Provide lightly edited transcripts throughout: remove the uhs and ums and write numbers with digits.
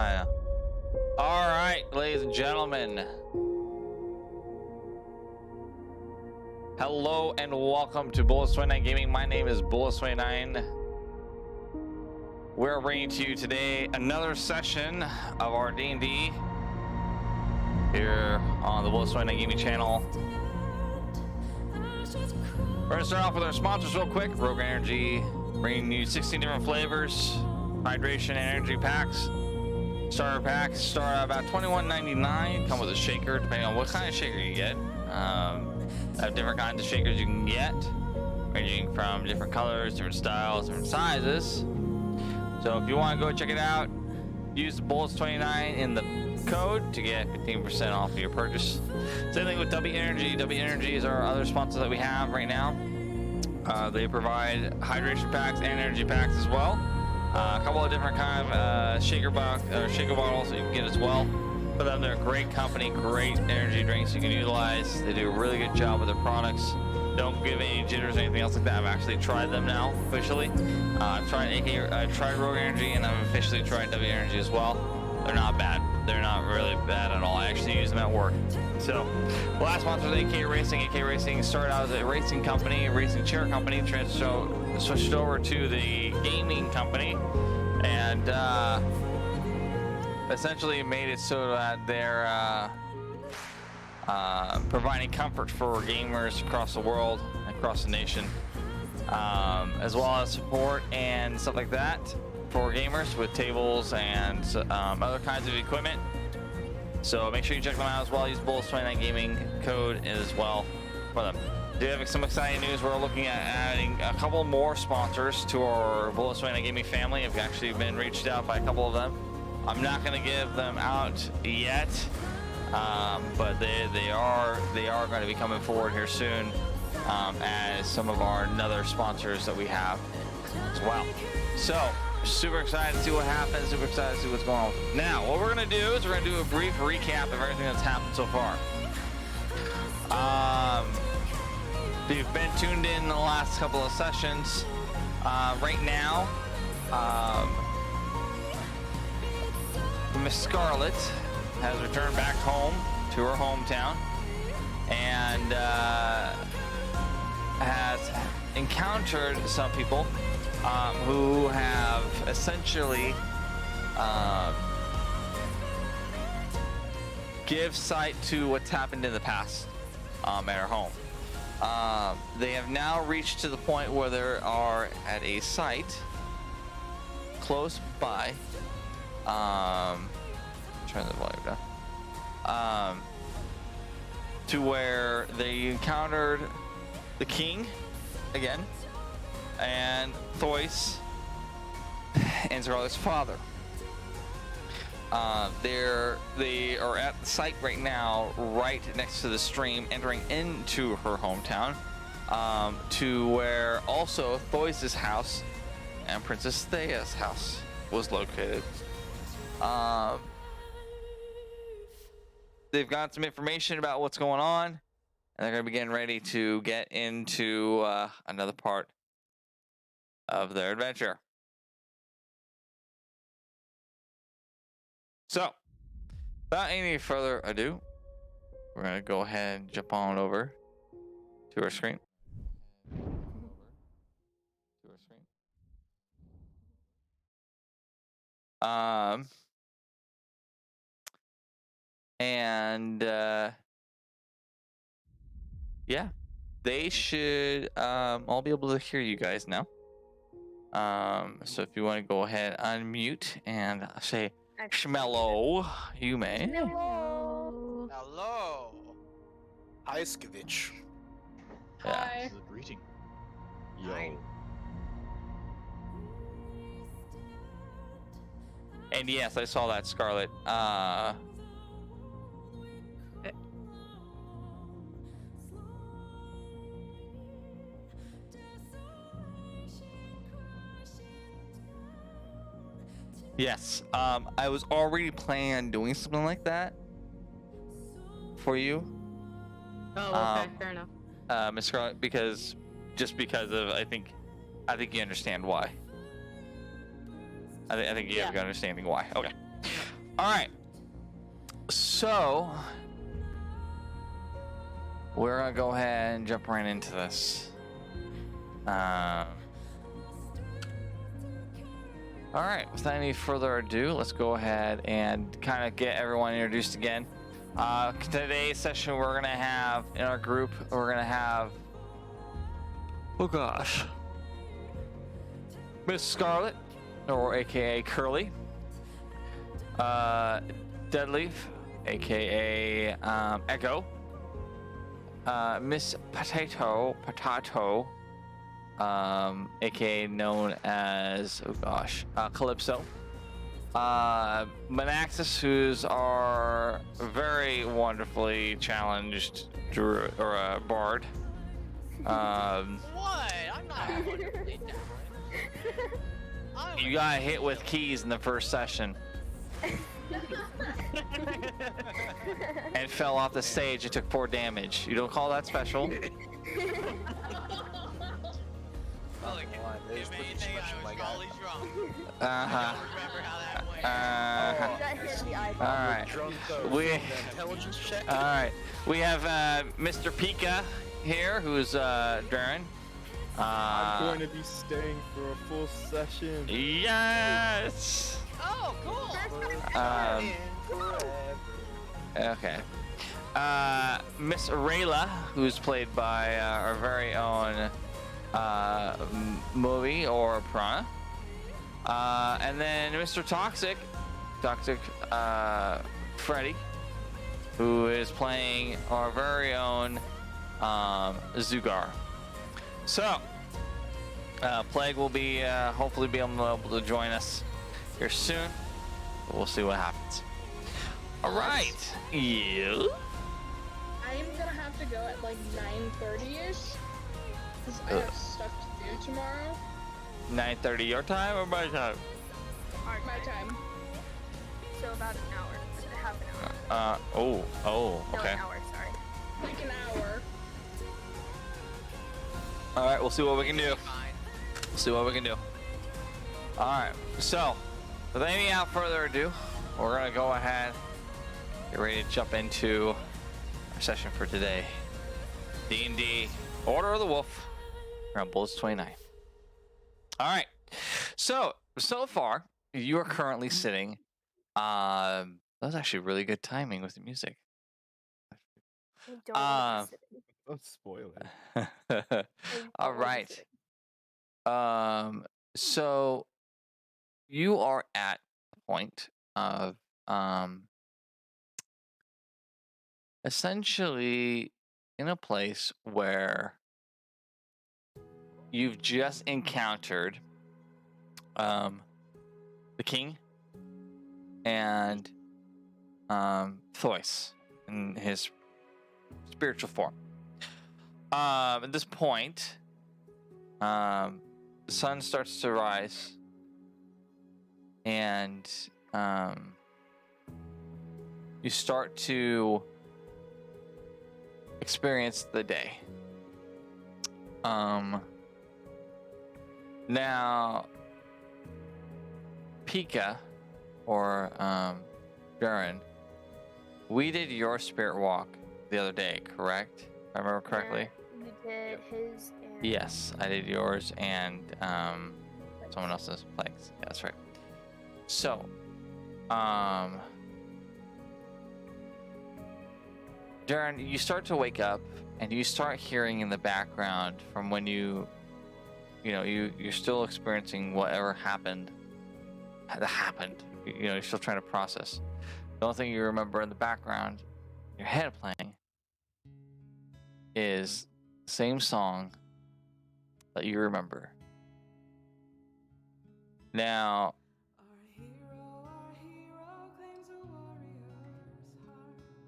All right, ladies and gentlemen. Hello and welcome to Bullets29 Gaming. My name is Bullets29. We're bringing to you today another session of our D&D here on the Bullets29 Gaming channel. We're going to start off with our sponsors real quick. Rogue Energy, bringing you 16 different flavors, hydration and energy packs. Starter packs start at about $21.99. Come with a shaker, depending on what kind of shaker you get. Have different kinds of shakers you can get, ranging from different colors, different styles, different sizes. So if you want to go check it out, use the Bullets29 in the code to get 15% off of your purchase. Same thing with W Energy. W Energy is our other sponsor that we have right now. They provide hydration packs and energy packs as well. A couple of different kind of shaker bottles that you can get as well. For them, they're a great company, great energy drinks you can utilize. They do a really good job with their products. Don't give any jitters or anything else like that. I've actually tried them now officially. I've tried Rogue Energy and I've officially tried W Energy as well. They're not bad. They're not really bad at all. I actually use them at work. So, the last sponsor is AK Racing. AK Racing started out as a racing company, a racing chair company, switched over to the gaming company, and essentially made it so that they're providing comfort for gamers across the world, across the nation, as well as support and stuff like that for gamers with tables and other kinds of equipment. So make sure you check them out as well. Use Bullets29 Gaming code as well for them. We have some exciting news. We're looking at adding a couple more sponsors to our Bullets29 Gaming family. I've actually been reached out by a couple of them. I'm not going to give them out yet, but they are going to be coming forward here soon as some of our other sponsors that we have as well. So super excited to see what happens. Super excited to see what's going on. Now, what we're going to do is we're going to do a brief recap of everything that's happened so far. If you've been tuned in the last couple of sessions, right now, Miss Scarlet has returned back home to her hometown and has encountered some people who have essentially give sight to what's happened in the past at her home. They have now reached to the point where they are at a site close by. Turn the volume down. To where they encountered the king again, and Thois and Scarlet's father. They are at the site right now, right next to the stream, entering into her hometown, to where also Thois' house and Princess Thea's house was located. They've got some information about what's going on, and they're going to be getting ready to get into another part of their adventure. So, without any further ado, we're going to go ahead and jump on over to our screen. Yeah, they should all be able to hear you guys now. So if you want to go ahead, unmute and say Shmello, you may. Hello. Hello. Hi, Skivich. Hi. This is a greeting. Yo. Hi. And yes, I saw that, Scarlet. Yes, I was already planning on doing something like that for you. Oh, okay, fair enough. Miss Scarlet, because of I think you understand why. I think you have a good understanding why. Okay. All right. So we're gonna go ahead and jump right into this. All right. Without any further ado, let's go ahead and kind of get everyone introduced again. Today's session, we're gonna have in our group. We're gonna have. Oh gosh. Miss Scarlet, or AKA Curly. Deadleaf, aka Echo. Miss Potato, aka known as Calypso. Manaxis, who's our very wonderfully challenged bard. What? I'm not wonderfully talented. You got hit with keys in the first session. And fell off the stage and took 4 damage. You don't call that special? Well, if anything, I was always wrong. I don't remember how that went. That hit the eye. Alright. Drunk though. Intelligence check? Alright. We have Mr. Pika here, who's Darren. I'm going to be staying for a full session. Yes! Oh, cool! Okay. Miss Rayla, who's played by our very own Movie or Piranha. And then Mr. Toxic Freddy, who is playing our very own Zugar. So, Plague will be hopefully be able to join us here soon. But we'll see what happens. All right, you. I'm gonna have to go at like 9:30ish because I have stuff to do tomorrow. 9:30 your time or my time? My time. So about an hour, half an hour. Oh, No, okay. an hour, sorry. Like an hour. All right, we'll see what we can do. See what we can do. All right, so without any further ado, we're gonna go ahead, get ready to jump into our session for today. D&D Order of the Wolf, around Bullets 29. All right, so far you are currently sitting. That was actually really good timing with the music. I don't want to sit. Don't spoil it. I All don't want to right. sit. So you are at the point of essentially in a place where you've just encountered the king and Thois in his spiritual form. At this point, the sun starts to rise, and you start to experience the day. Now, Pika, or Darren, we did your spirit walk the other day, correct? If I remember correctly. Yeah, you did his and Yes, I did yours and someone else's Plagues. Yeah, that's right. So, Darren, you start to wake up and you start hearing in the background from when you're still experiencing whatever happened. You're still trying to process. The only thing you remember in the background, your head playing, is the same song that you remember. Now,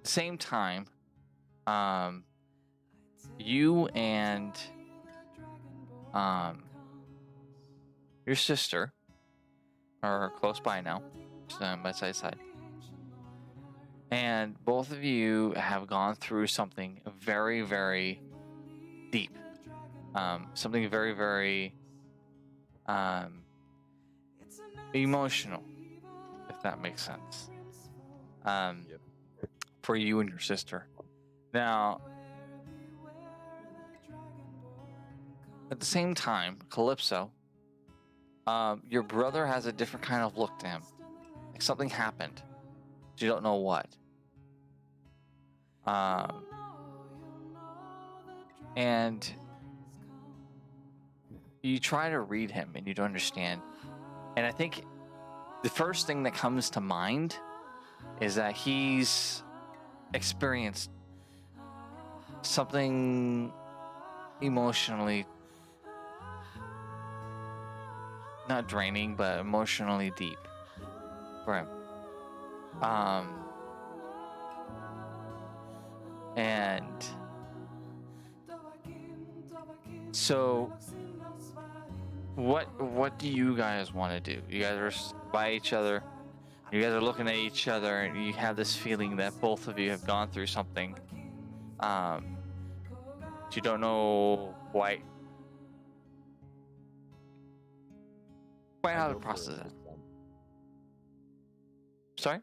same time, you and your sister are close by now, by side, and both of you have gone through something very, very deep, something very, very emotional, if that makes sense. Yep. for you and your sister. Now, at the same time, Calypso, your brother has a different kind of look to him. Like something happened. You don't know what. And you try to read him and you don't understand. And I think the first thing that comes to mind is that he's experienced something emotionally not draining, but emotionally deep for him. And so what do you guys want to do? You guys are by each other. You guys are looking at each other, and you have this feeling that both of you have gone through something. You don't know quite how to process it. Sorry?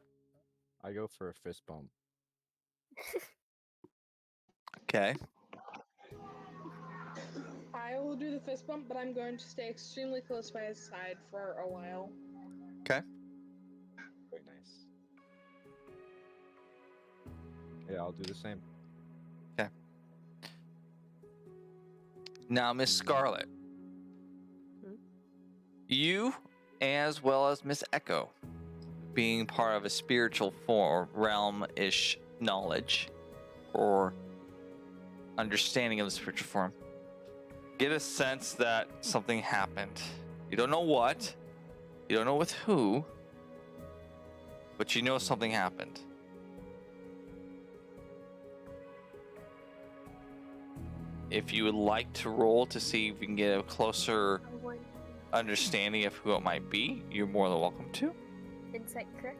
I go for a fist bump. Okay. I will do the fist bump, but I'm going to stay extremely close by his side for a while. Okay. Very nice. Yeah, I'll do the same. Okay. Now, Miss Scarlet, you, as well as Miss Echo, being part of a spiritual form, realm-ish knowledge or understanding of the spiritual form, get a sense that something happened. You don't know what, you don't know with who, but you know something happened. If you would like to roll to see if you can get a closer understanding of who it might be, you're more than welcome to. Insight, correct?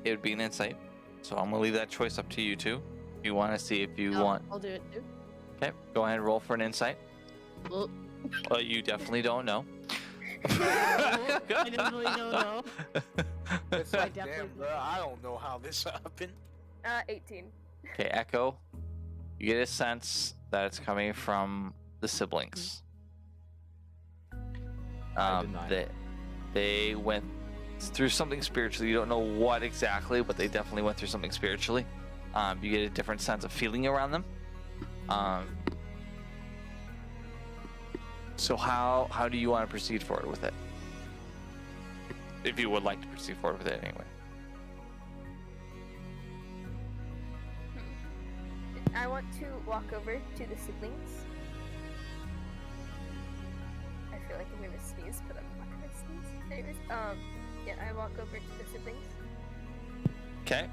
It would be an insight. So I'm going to leave that choice up to you two. If you want to see if you want. I'll do it too. Okay, go ahead and roll for an insight. Well, Well, you definitely don't know. I definitely don't know. It's I like, definitely- damn, bro, I don't know how this happened. 18. Okay, Echo, you get a sense that it's coming from the siblings. deny They went through something spiritually. You don't know what exactly, but they definitely went through something spiritually. You get a different sense of feeling around them. So how do you want to proceed forward with it? If you would like to proceed forward with it anyway. I want to walk over to the siblings. I feel like I'm gonna sneeze, but I'm not gonna sneeze. Anyways, yeah, I walk over to the siblings. Okay.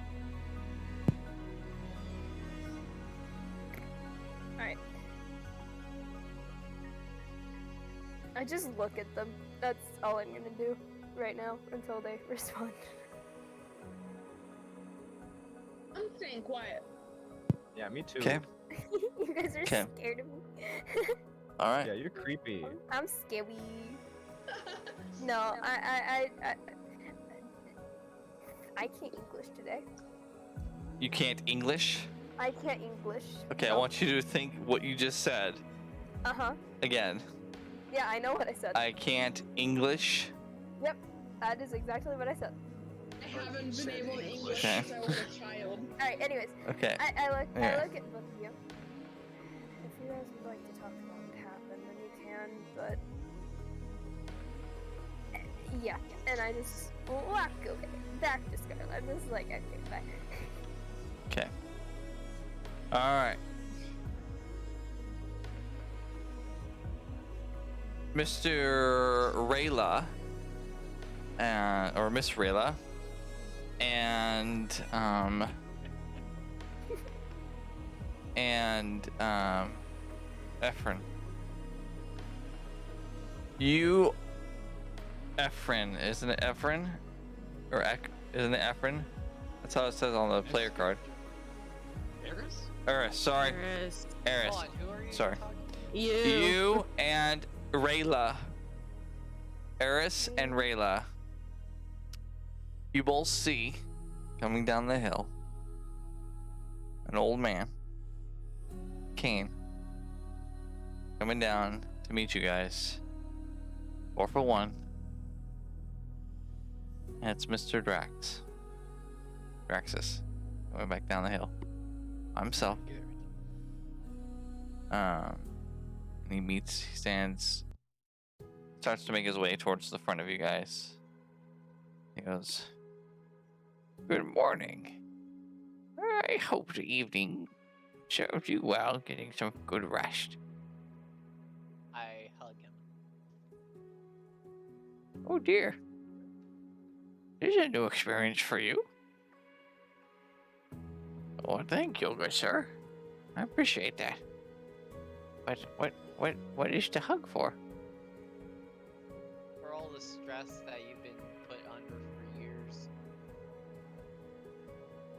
Alright. I just look at them. That's all I'm gonna do right now until they respond. I'm staying quiet. Yeah, me too. Okay. You guys are Okay. scared of me. All right. Yeah, you're creepy. I'm scary. No, I can't English today. You can't English? I can't English. Okay, I No. want you to think what you just said Uh-huh. again. Yeah, I know what I said. I can't English. Yep, that is exactly what I said. I haven't been able to English Okay. since I was a child. Alright, anyways. Okay. I Yeah. look at both of you. If you guys would like to talk about what happened, then you can, but... Yeah, and I just walk away. Back to Scarlet. I'm just like, okay, bye. Okay. All right. Mr. Rayla, or Miss Rayla, and Efren. You, Efren, isn't it Efren? Or isn't it Efren? That's how it says on the player card. Eris? Eris, sorry. Eris. Eris. Hold on, who are you Sorry. talking? You and Rayla. Eris and Rayla. You both see, coming down the hill. An old man, Kane, coming down to meet you guys. 4 for 1. And it's Mr. Draxus, coming back down the hill by himself. And he stands, starts to make his way towards the front of you guys. He goes, "Good morning. I hope the evening served you well, getting some good rest." I hug him. "Oh dear. This is a new experience for you." "Oh, thank you, good sir. I appreciate that. But what is the hug for?" For all the stress that you've been put under for years.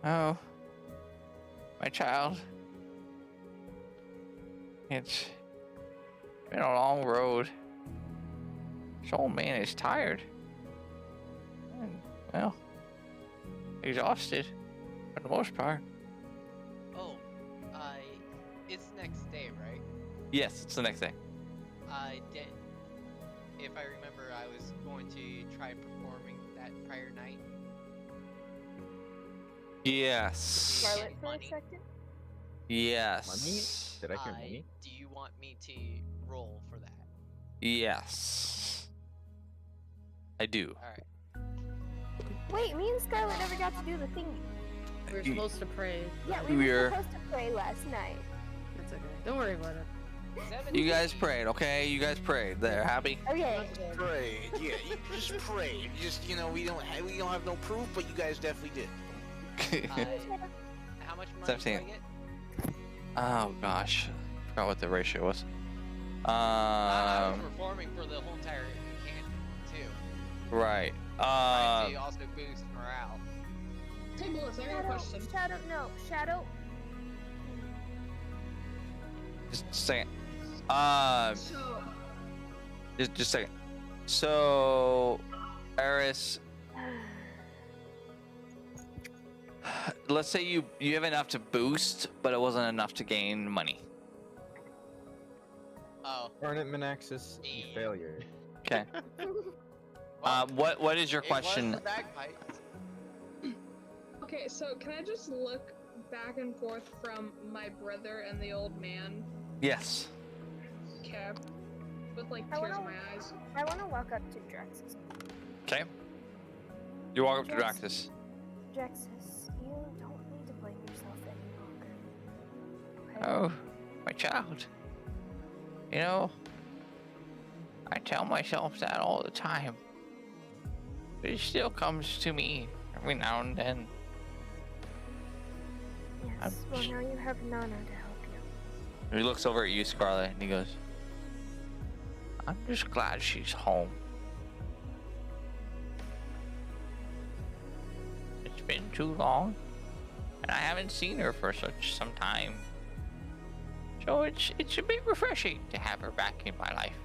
"Oh, my child. It's been a long road. This old man is tired. And, well, exhausted for the most part." Oh, it's next day, right? Yes, it's the next day. I did. If I remember, I was going to try performing that prior night. Yes. Scarlet for a Money? second. Yes. Did I hear money? Do you want me to roll for that? Yes. I do. Alright. Wait, me and Scarlet never got to do the thingy. We were supposed to pray. Yeah, but we We're- were supposed to pray last night. It's okay. Don't worry about it. You guys prayed, okay? You guys prayed. There, happy? Okay. Pray. Yeah, you just pray. You just, we don't have no proof, but you guys definitely did. How much money 17. do I get? Oh gosh, forgot what the ratio was. I was performing for the whole entire camp too. Right. Trying to also boost morale. Hey, Melissa, I got a question. Shadow. Just a second. So, Just a second. So, Eris, let's say you have enough to boost, but it wasn't enough to gain money. Oh. Garnet Manaxis, you Yeah. failure. Okay. Well, What is your it question? was the bagpipes. okay, so can I just look back and forth from my brother and the old man, Yes. Kev, with like I tears in wanna- my eyes? I want to walk up to Draxus. Okay. You walk up to Drax- Draxus. Draxus, you don't need to blame yourself any longer. Okay? Oh, my child. You know, I tell myself that all the time. But it still comes to me every now and then. Yes. Well, now you have Nana to help you. He looks over at you, Scarlet, and he goes, "I'm just glad she's home. It's been too long, and I haven't seen her for some time. So it's a bit refreshing to have her back in my life."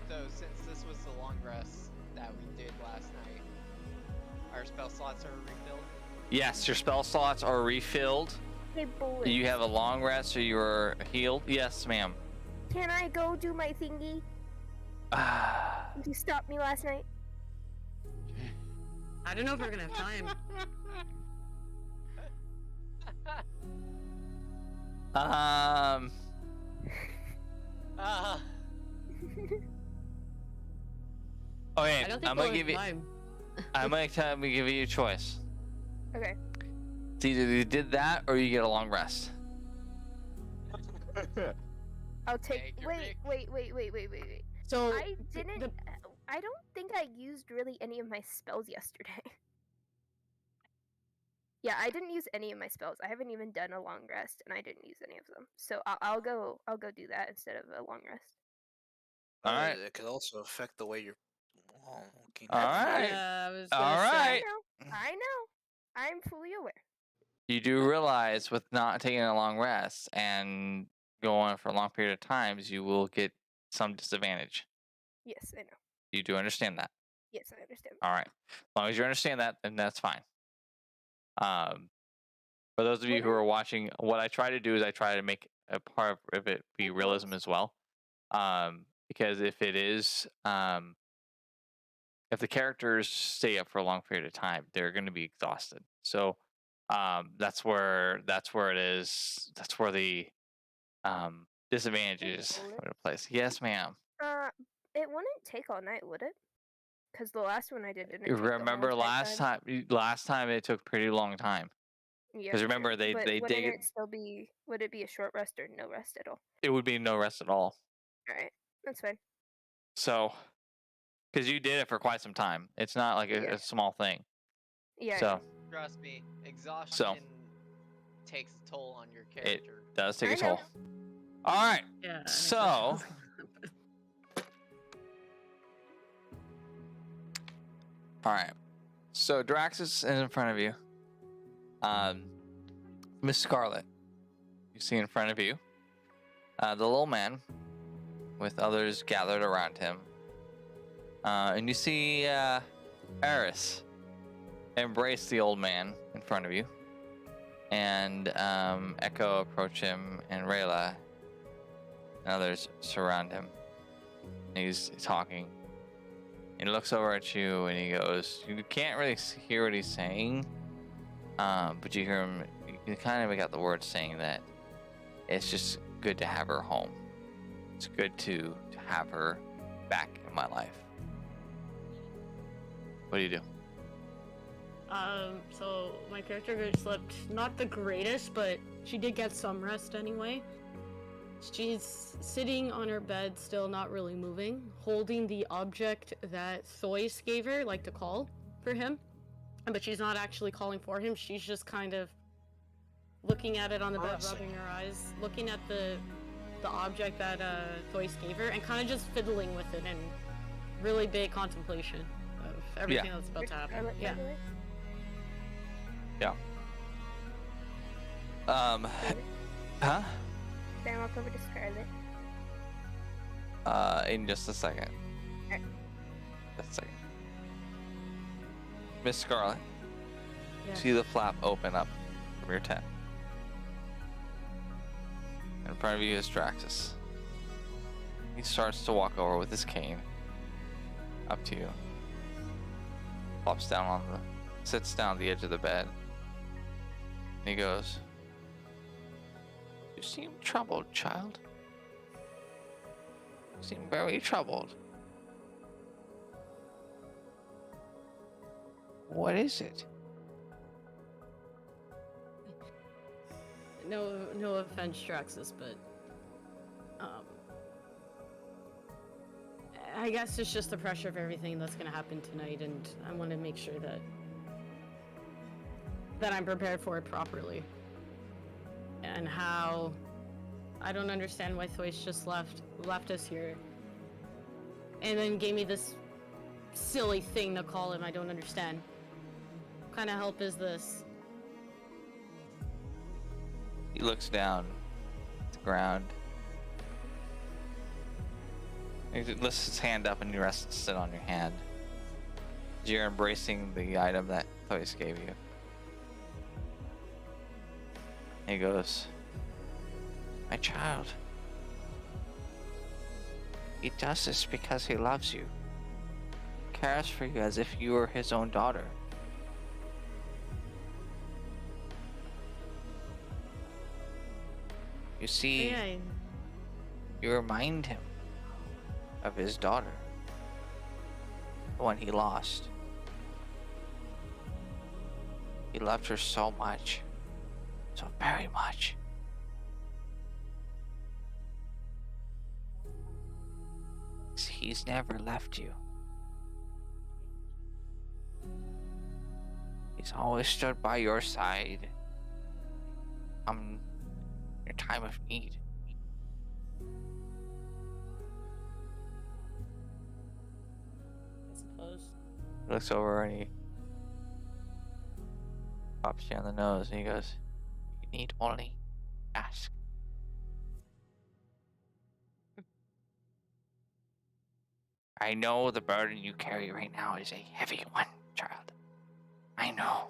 So since this was the long rest that we did last night, our spell slots are refilled. Yes, your spell slots are refilled. Hey, boy. You have a long rest, or you are healed. Yes, ma'am. Can I go do my thingy? You stopped me last night. I don't know if we're gonna have time. Ah. Okay, I don't think I'm we'll gonna have give you. time. I'm gonna give you a choice. Okay. It's either you did that or you get a long rest. I'll take. Take your Wait. So I didn't. the- I don't think I used really any of my spells yesterday. Yeah, I didn't use any of my spells. I haven't even done a long rest, and I didn't use any of them. So I'll go do that instead of a long rest. All right. It could also affect the way you're. Oh, okay. All right. Yeah, I was All gonna say. right. I know. I'm fully aware. You do realize with not taking a long rest and going for a long period of times, you will get some disadvantage. Yes, I know. You do understand that? Yes, I understand. All right. As long as you understand that, then that's fine. For those of you who are watching, what I try to do is I try to make a part of it be realism as well. Because if it is, if the characters stay up for a long period of time, they're going to be exhausted. So that's where it is. That's where the disadvantages Hold it. are in place. Yes, ma'am. It wouldn't take all night, would it? Because the last one I did didn't You take the whole remember entire last time? Last time it took a pretty long time. Yeah. 'Cause remember, true. But they wouldn't dig it. it still be? Would it be a short rest or no rest at all? It would be no rest at all. All right, that's fine. So, because you did it for quite some time, it's not like Yeah. a small thing. Yeah. I So know. Trust me, exhaustion takes a toll on your it character. does take I a toll. know. All right. Yeah. I think that's So, what's gonna happen. all right. So Drax is in front of you. Miss Scarlet, you see in front of you, the little man with others gathered around him. And you see Eris embrace the old man in front of you. And Echo approach him, and Rayla and others surround him. He's talking. And he looks over at you and he goes, you can't really hear what he's saying, but you hear him, you can kind of make out the words saying that it's just good to have her home. It's good to have her back in my life. What do you do? So my character slept not the greatest, but she did get some rest anyway. She's sitting on her bed, still not really moving, holding the object that Thois gave her, like to call for him. But she's not actually calling for him. She's just kind of looking at it on the bed, rubbing her eyes, looking at the object that Thois gave her, and kind of just fiddling with it in really big contemplation of everything that's about to happen. Scarlet, by Yeah. the way. Yeah. Scarlet. Huh? Can I walk over to Scarlet? In just a second. Alright. Just a second. Miss Scarlet, Yeah. see the flap open up from your tent. In front of you is Draxus. He starts to walk over with his cane up to you. Flops down on sits down at the edge of the bed. And he goes, "You seem troubled, child. You seem very troubled. What is it?" No offense, Draxus, but I guess it's just the pressure of everything that's gonna happen tonight, and I want to make sure that I'm prepared for it properly. And how I don't understand why Thois just left us here, and then gave me this silly thing to call him. I don't understand. What kind of help is this? He looks down at the ground. He lifts his hand up and he rests it on your hand. You're embracing the item that Thois gave you. He goes, "My child, he does this because he loves you. Cares for you as if you were his own daughter. You see, Yeah, you remind him of his daughter, the one he lost. He loved her so much, so very much. He's never left you. He's always stood by your side in your time of need. I suppose. He looks over and he pops you on the nose and he goes, you need only ask." I know the burden you carry right now is a heavy one, child. I know.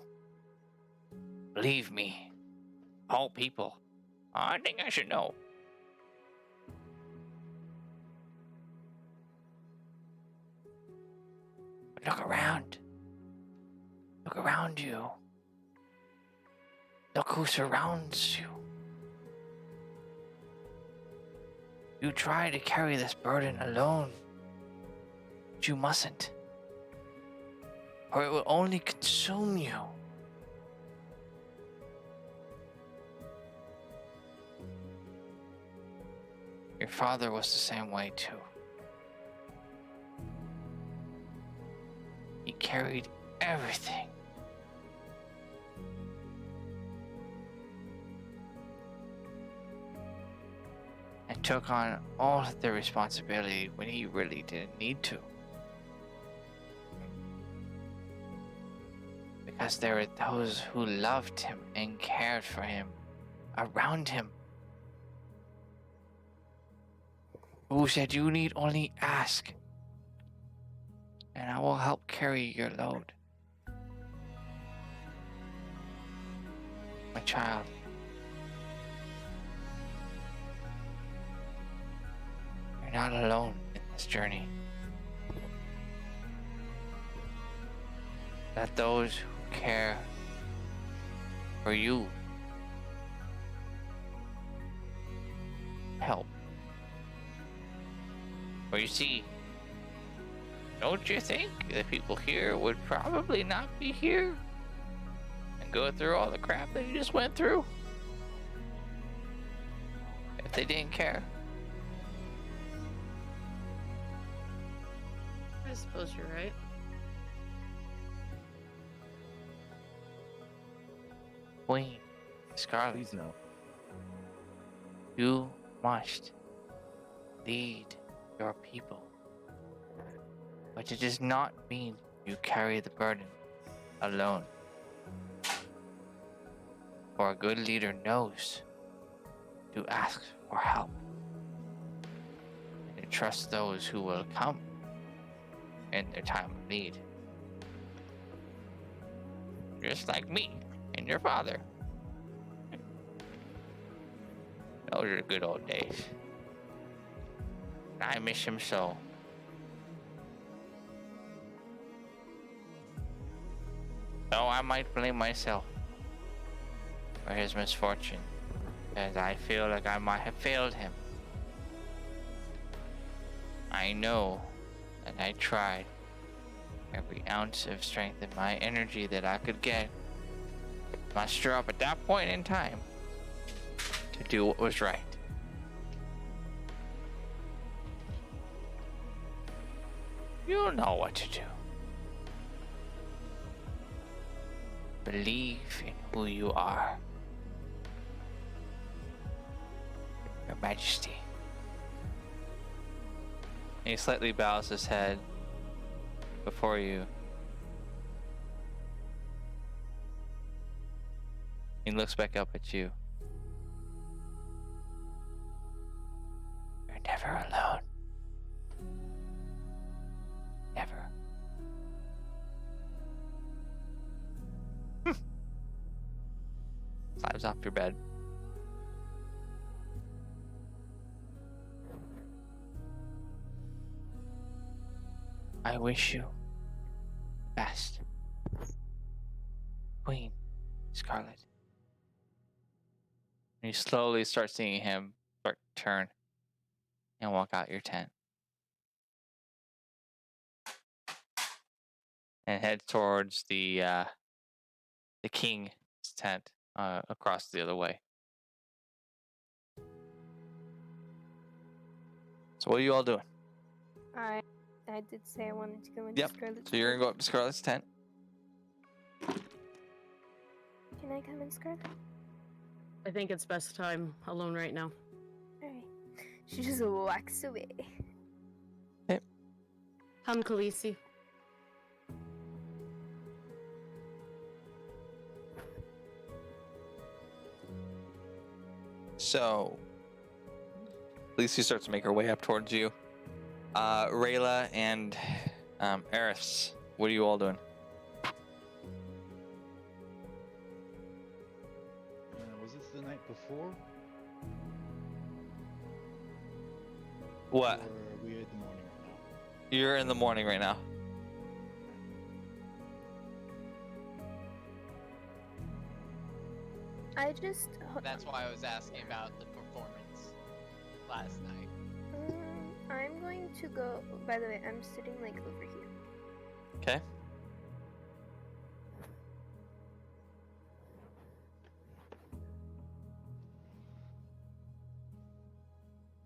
Believe me, all people. I think I should know. But look around. Look around you. Look who surrounds you. You try to carry this burden alone. But you mustn't. Or it will only consume you. Your father was the same way too. He carried everything. And took on all of the responsibility when he really didn't need to. Because there were those who loved him and cared for him around him. Who said you need only ask, and I will help carry your load. My child, you're not alone in this journey. Let those who care for you help. For you see, don't you think the people here would probably not be here and go through all the crap that you just went through if they didn't care? I suppose you're right. Queen Scarlet, Please no. you must lead your people. But it does not mean you carry the burden alone. For a good leader knows to ask for help and to trust those who will come in their time of need. Just like me and your father. Those are the good old days. I miss him so. Though I might blame myself for his misfortune, as I feel like I might have failed him. I know that I tried every ounce of strength and my energy that I could get, muster up at that point in time, to do what was right. You know what to do. Believe in who you are, Your Majesty. And he slightly bows his head before you. He looks back up at you. You're never alone. Never. Slides off your bed. I wish you the best, Queen Scarlet. And you slowly start seeing him start to turn and walk out your tent. And head towards the king's tent across the other way. So what are you all doing? I did say I wanted to go into Yep. Scarlet's So you're tent. gonna go up to Scarlet's tent. Can I come in, Scarlet? I think it's best time alone right now. Alright. She just walks away. Come, Khaleesi. So Lacey starts to make her way up towards you. Rayla and Eris, what are you all doing? Was this the night before? What? Or are we in the morning right now? You're in the morning right now. I just. That's why I was asking about the performance last night. I'm going to go. By the way, I'm sitting like over here. Okay.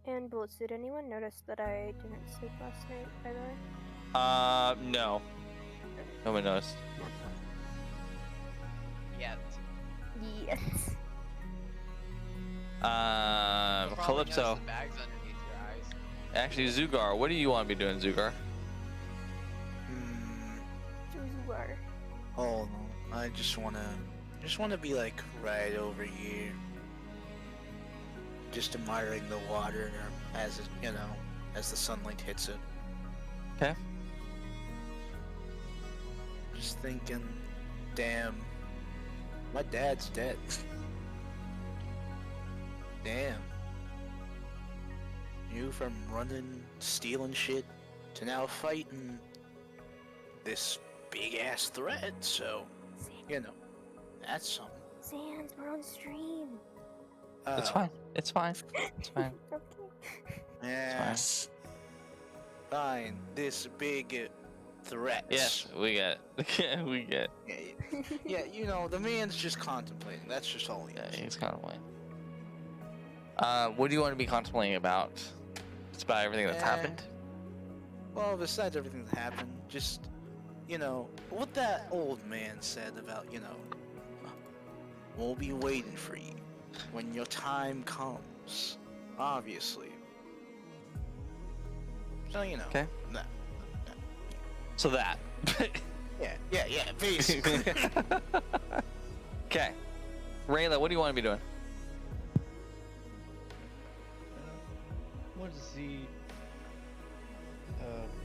And Bullets, did anyone notice that I didn't sleep last night, by the way? No. No one noticed. Yet. Yes. You'll probably notice Calypso. the bags underneath your eyes. Actually, Zugar, what do you want to be doing, Zugar? Zuar. Oh no, I just wanna be like right over here, just admiring the water as it, as the sunlight hits it. Okay. Just thinking, damn, my dad's dead. Damn. You from running, stealing shit, to now fighting this big ass threat, so, that's something. Sans, we're on stream. It's fine. It's fine. It's fine. Okay. Yeah. Fine. This big threat. Yes, we get it. We get it. Yeah, the man's just contemplating. That's just all he Yeah, is. he's contemplating. What do you want to be contemplating about? It's about everything that's happened? Well, besides everything that happened, just, what that old man said about, we'll be waiting for you when your time comes, obviously. So, Okay. That. So that. Yeah, basically. Okay. Rayla, what do you want to be doing? Wanted to see.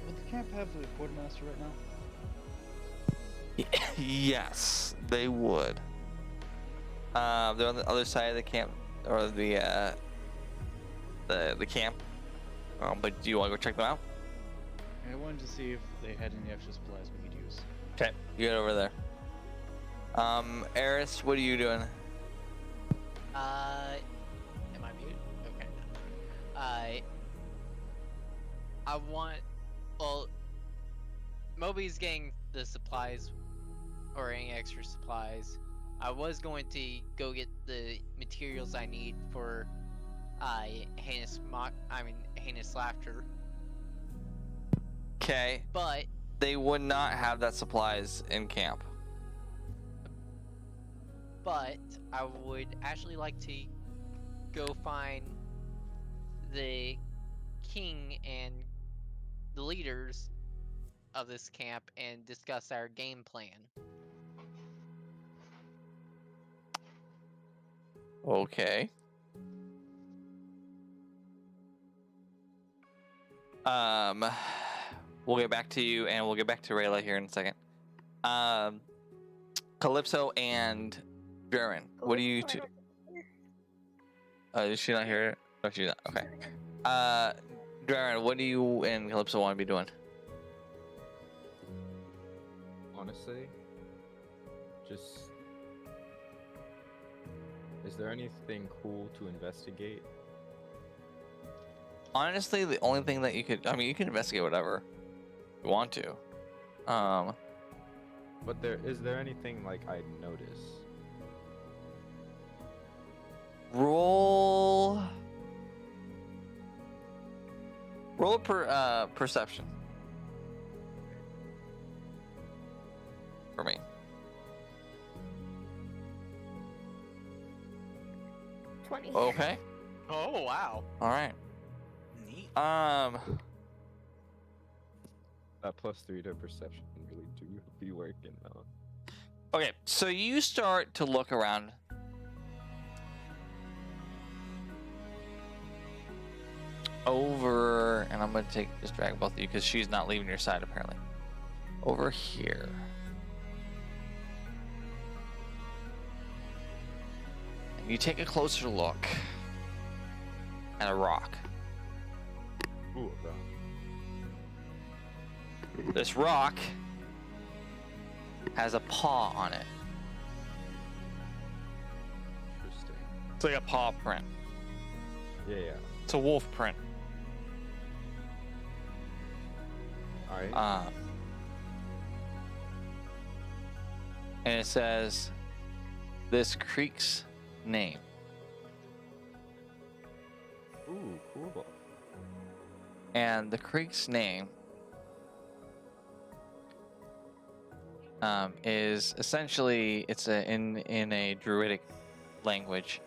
Would the camp have the quartermaster right now? Yes, they would. They're on the other side of the camp, or the camp. But do you want to go check them out? I wanted to see if they had any extra supplies we could use. Okay, you get over there. Eris, what are you doing? Am I muted? Okay. I want. Well, Moby's getting the supplies, or any extra supplies. I was going to go get the materials I need for, heinous laughter. Okay, But they would not have that supplies in camp. I would actually like to go find the king and the leaders of this camp and discuss our game plan. Okay. We'll get back to you, and we'll get back to Rayla here in a second. Calypso and Jaren, what do you two? Did she not hear it? Oh, she's not. Okay. Jaren, what do you and Calypso want to be doing? Honestly, just is there anything cool to investigate? Honestly, the only thing that you could, you can investigate whatever you want to. But is there anything like I'd notice? Roll perception for me. 20. Okay. Oh wow! All right. Neat. That +3 to perception really do be working though. Okay, so you start to look around. Over over, and I'm gonna just drag both of you because she's not leaving your side apparently. Over here. And you take a closer look at a rock. Ooh, bro. This rock has a paw on it. Interesting. It's like a paw print. Yeah, yeah. It's a wolf print. Alright. And it says this creek's name. Ooh, cool. And the creek's name is essentially, it's in a druidic language,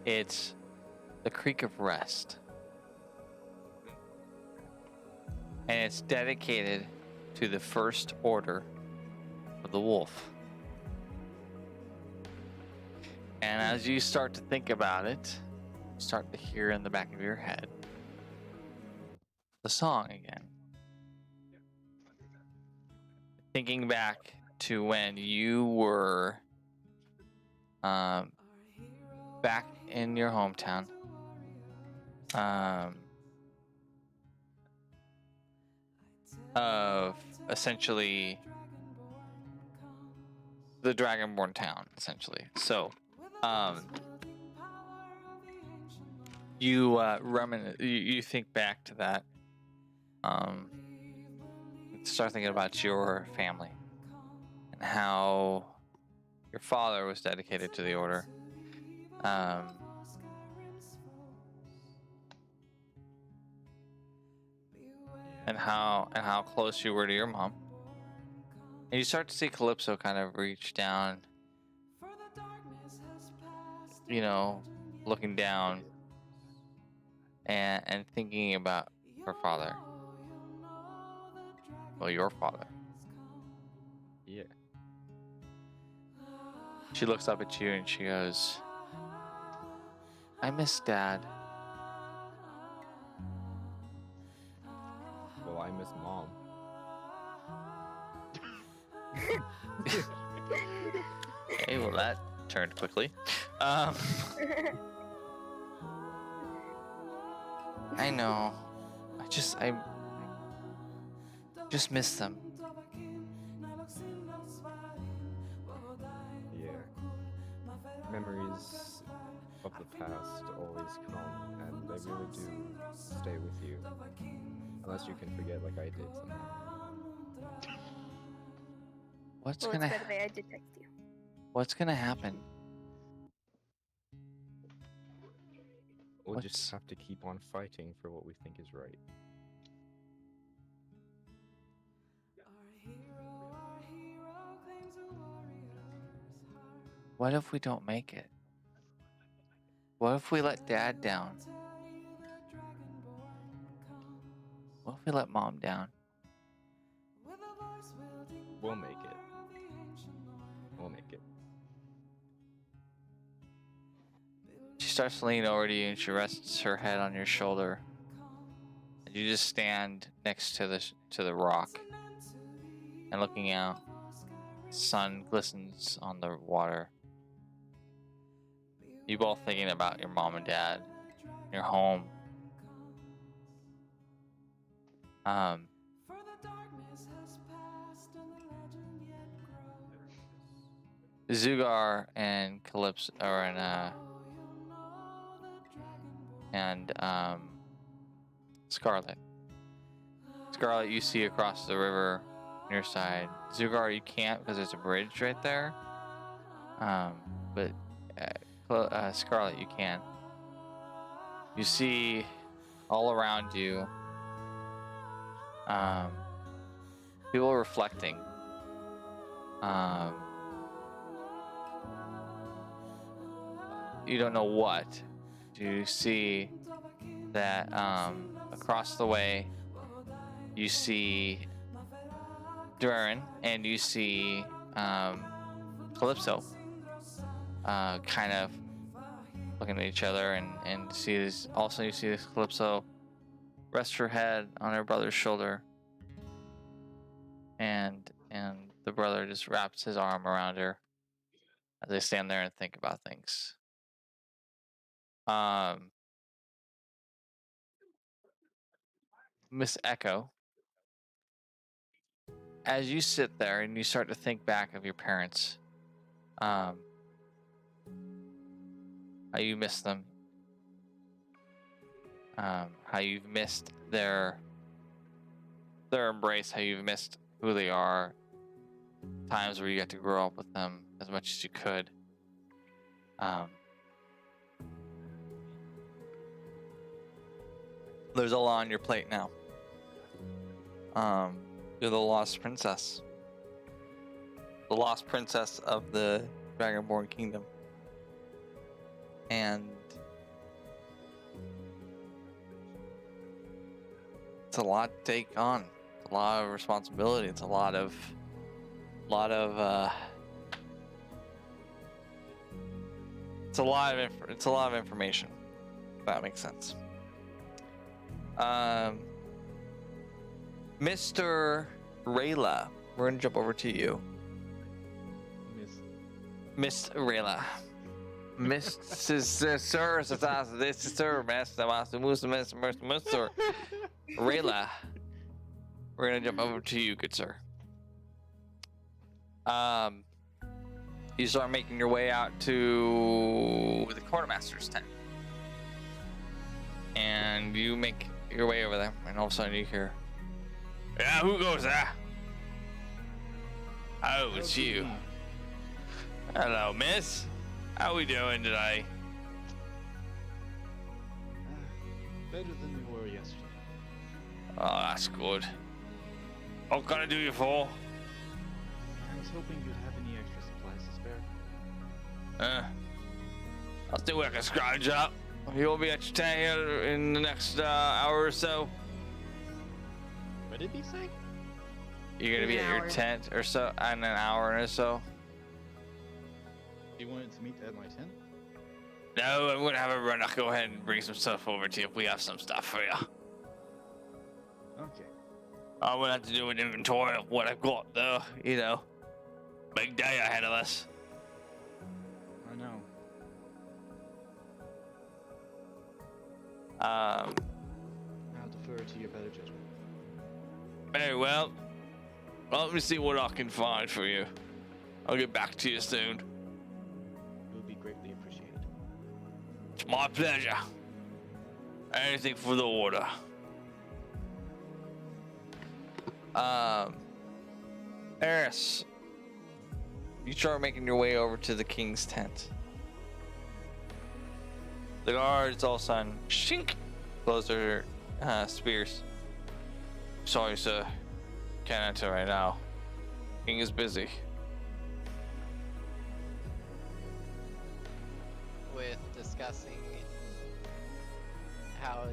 it's the Creek of Rest. And it's dedicated to the first order of the wolf. And as you start to think about it, you start to hear in the back of your head the song again. Thinking back to when you were back in your hometown, of essentially the Dragonborn town, essentially. So, you think back to that. Start thinking about your family and how your father was dedicated to the order. And how close you were to your mom. And you start to see Calypso kind of reach down, you know, looking down and thinking about her father. Well, your father. Yeah. She looks up at you and she goes, I miss Dad. Well, I miss Mom. Okay, well that turned quickly. I know. I just miss them. Yeah. Memories of the past always come, and they really do stay with you. Unless you can forget like I did somehow. What's Well, gonna it's by the way I did text you. What's gonna happen? We'll just have to keep on fighting for what we think is right. What if we don't make it? What if we let Dad down? What if we let Mom down? We'll make it. We'll make it. She starts to lean over to you and she rests her head on your shoulder. And you just stand next to the rock and looking out. The sun glistens on the water. You both thinking about your mom and dad, your home. Zugar and Calypso and Scarlet. Scarlet, you see across the river on your side. Zugar, you can't because there's a bridge right there. But Scarlet, you can. You see all around you people reflecting. You don't know what. You see that across the way you see Durin and you see Calypso kind of looking at each other and see this. Also you see this Calypso rests her head on her brother's shoulder, and the brother just wraps his arm around her as they stand there and think about things. Miss Echo, as you sit there and you start to think back of your parents, how you miss them, how you've missed their embrace, how you've missed who they are, times where you got to grow up with them as much as you could. There's a lot on your plate now. You're the lost princess. The lost princess of the Dragonborn Kingdom. And it's a lot to take on. It's a lot of responsibility. It's a lot of information. If that makes sense. Mr. Rayla, we're gonna jump over to you. Miss Rayla. Mrs. Sir, this is Sir, Master Rayla. We're gonna jump over to you, good sir. You start making your way out to the quartermaster's tent, and you make your way over there, and all of a sudden you hear, "Yeah, who goes there?" "Oh, it's you." "Hello, miss. How we doing today?" Better than we were yesterday. "Oh, that's good. What can I do you for?" I was hoping you'd have any extra supplies to spare. I'll see what I can scrounge up. You'll be at your tent here in the next hour or so. What did he say? You're gonna be at your tent or so in an hour or so. You wanted to meet at my tent? No, I'm gonna have everyone go ahead and bring some stuff over to you if we have some stuff for you. Okay. I'm gonna have to do an inventory of what I've got though, you know. Big day ahead of us. I know. I'll defer to your better judgment. Very well. Well, let me see what I can find for you. I'll get back to you soon. It would be greatly appreciated. It's my pleasure. Anything for the order. Eris, you start making your way over to the king's tent. The guards all of a sudden shink, close their spears. "Sorry, sir. Can't enter right now. King is busy." With discussing how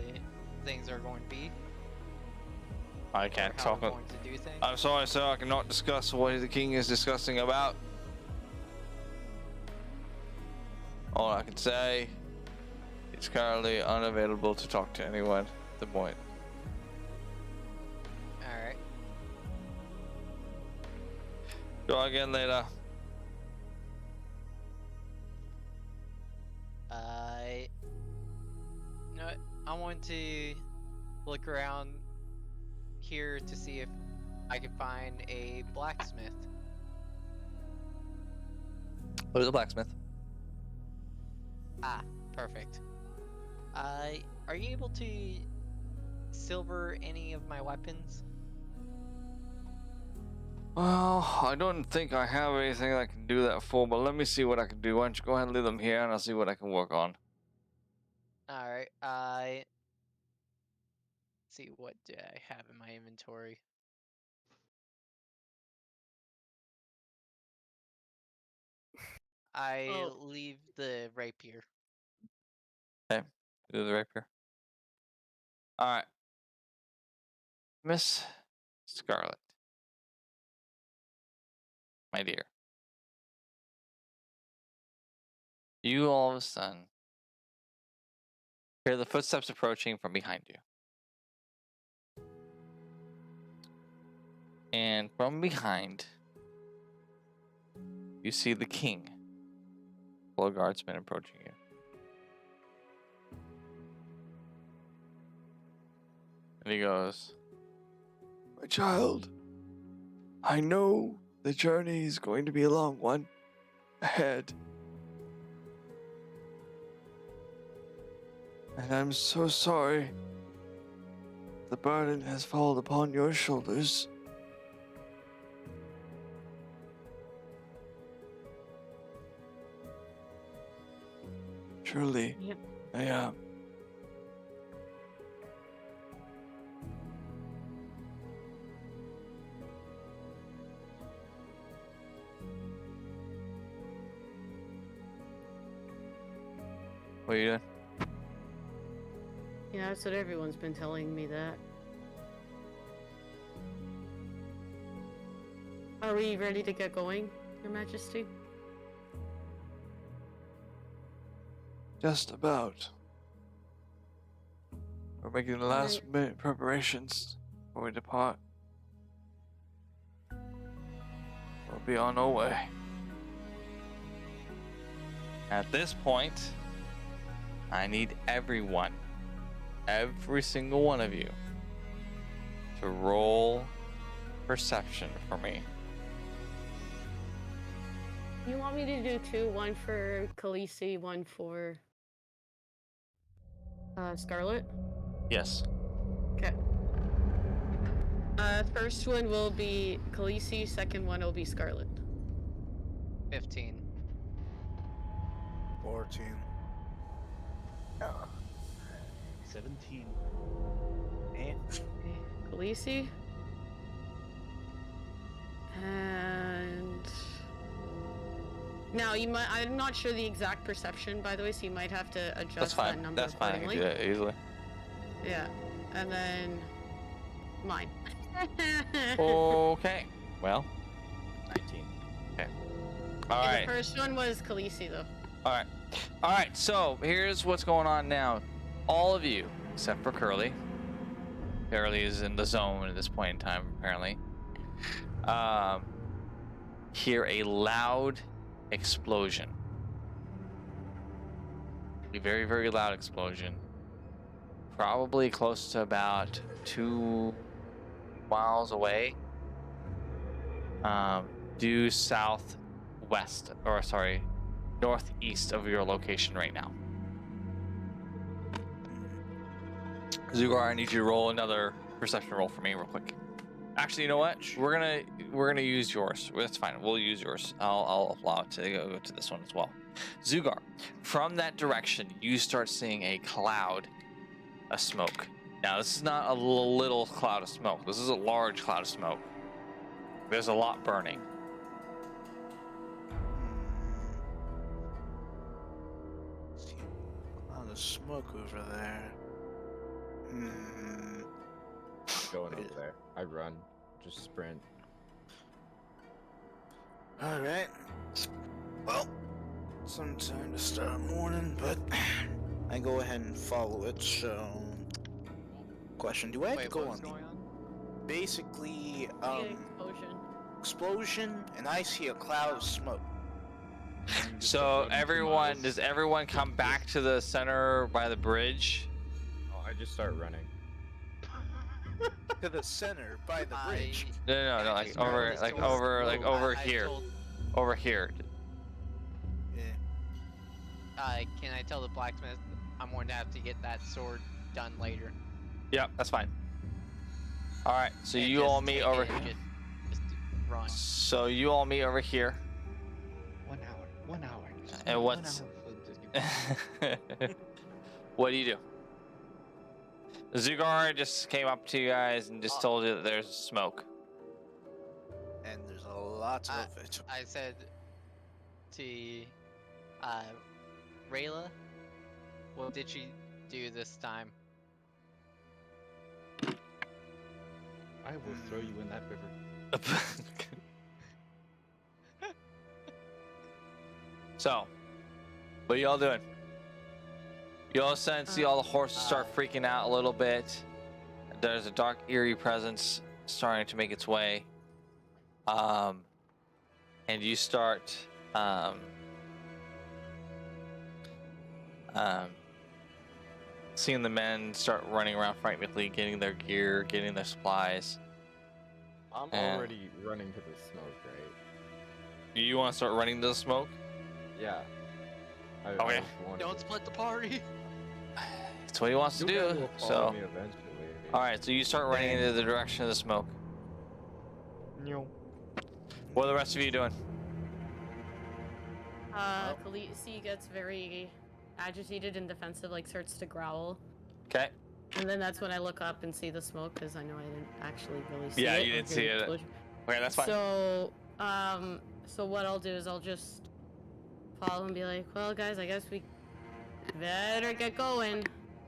things are going to be. I can't how talk. we're going to do things. I'm sorry, sir. I cannot discuss what the king is discussing about. All I can say, it's currently unavailable to talk to anyone at the point. Alright. Try again later. You know what? I want to look around here to see if I can find a blacksmith. Who's a blacksmith? Ah, perfect. Are you able to silver any of my weapons? Well, I don't think I have anything I can do that for, but let me see what I can do. Why don't you go ahead and leave them here, and I'll see what I can work on. Alright, see, what do I have in my inventory? I leave the rapier. Okay, do the rapier. All right, Miss Scarlet, my dear. You all of a sudden hear the footsteps approaching from behind you. And from behind, you see the king. Full guardsmen approaching you. And he goes, "My child, I know the journey is going to be a long one ahead. And I'm so sorry the burden has fallen upon your shoulders. Truly, Yep. I am. What are you doing? Yeah, that's what everyone's been telling me that. Are we ready to get going, Your Majesty? Just about. We're making the last minute preparations before we depart. We'll be on our way. At this point, I need everyone, every single one of you, to roll perception for me. You want me to do two? One for Khaleesi, one for Scarlet? Yes. Okay. First one will be Khaleesi, second one will be Scarlet. 15. 14. 17. And Khaleesi. And now you might. I'm not sure the exact perception, by the way, so you might have to adjust That's that fine. number That's fine. I can accordingly. do that easily. Yeah, and then mine. Okay. Well. 19. Okay. All And right. The first one was Khaleesi, though. All right. All right. So here's what's going on now. All of you, except for Curly. Curly is in the zone at this point in time, apparently. Hear a loud explosion. A very, very loud explosion. Probably close to about 2 miles away. Due southwest, or sorry, northeast of your location right now. Zugar, I need you to roll another perception roll for me real quick. Actually, you know what? We're gonna use yours. That's fine. We'll use yours. I'll allow it to go to this one as well. Zugar, from that direction, you start seeing a cloud of smoke. Now, this is not a little cloud of smoke. This is a large cloud of smoke. There's a lot burning. See a lot of smoke over there. Going up there. I run. Just sprint. Alright. Well, sometime to start morning, but I go ahead and follow it, so... Question, do I have to Wait, go what's on the... going on? Basically, Explosion. explosion, and I see a cloud of smoke. So everyone, does everyone come back to the center by the bridge? Oh, I just start running. To the center, by the bridge. No, I like just over, barely like told- over, like I- over I here, told- over here. Yeah. Can I tell the blacksmith I'm going to have to get that sword done later? Yep, that's fine. All right, so And you just all meet take over. it and just run. So you all meet over here. 1 hour. 1 hour. Just And 1 what's- hour for- just give me- What do you do? Zugar just came up to you guys and just told you that there's smoke. And there's a lot of it. I said to Rayla, what did she do this time? I will throw you in that river. So, what are y'all doing? You all of a sudden see all the horses start freaking out a little bit. There's a dark, eerie presence starting to make its way. And you start seeing the men start running around frantically, getting their gear, getting their supplies. I'm And- already running to the smoke, right? You want to start running to the smoke? Yeah. I Okay. just wanted Don't to- split the party. That's what he wants to You guys do. will follow So, me eventually. all right. So you start running into the direction of the smoke. No. What are the rest of you doing? Khaleesi gets very agitated and defensive, like starts to growl. Okay. And then that's when I look up and see the smoke, because I know I didn't actually really see it. Yeah, you or didn't hear see the it. explosion. Okay, that's fine. So what I'll do is I'll just follow and be like, well, guys, I guess we better get going.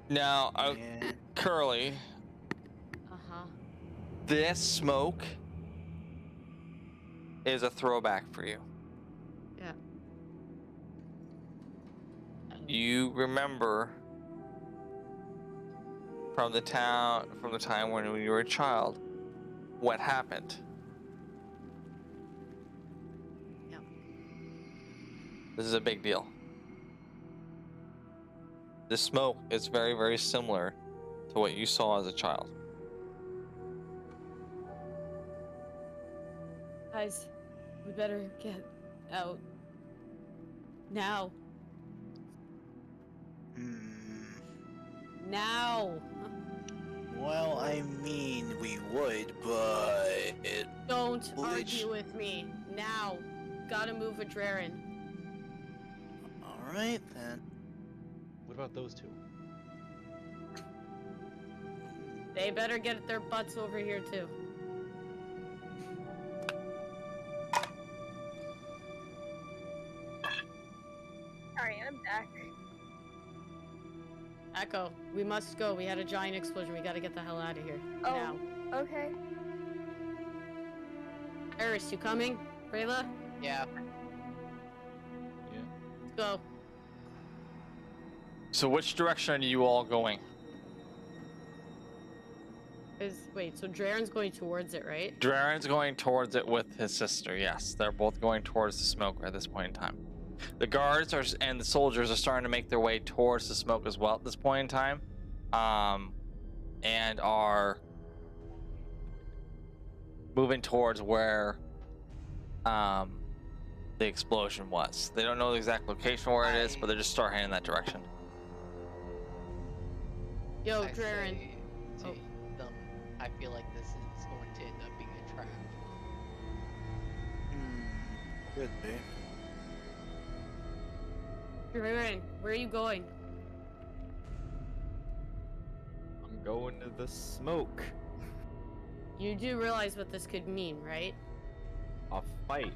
Now, Yeah. Curly, Uh-huh. this smoke is a throwback for you. Yeah. You remember from the time when you were a child, what happened. Yep. This is a big deal. This smoke is very, very similar to what you saw as a child. Guys, we better get out. Now. Now. Well, I mean, we would, but Don't Which- argue with me. Now. Gotta move with Draren. all right then. What about those two? They better get their butts over here too. Sorry, I'm back. Echo, we must go. We had a giant explosion. We gotta get the hell out of here. Oh. Now. Okay. Eris, you coming? Rayla? Yeah. Yeah. Let's go. So which direction are you all going? Wait, so Draren's going towards it, right? Draren's going towards it with his sister. Yes, they're both going towards the smoke at this point in time. The guards and the soldiers are starting to make their way towards the smoke as well at this point in time, and are moving towards where the explosion was. They don't know the exact location where it is, but they just start heading in that direction. Yo, I Draren. say to Oh. them, I feel like this is going to end up being a trap. Could be. Draren, where are you going? I'm going to the smoke. You do realize what this could mean, right? A fight.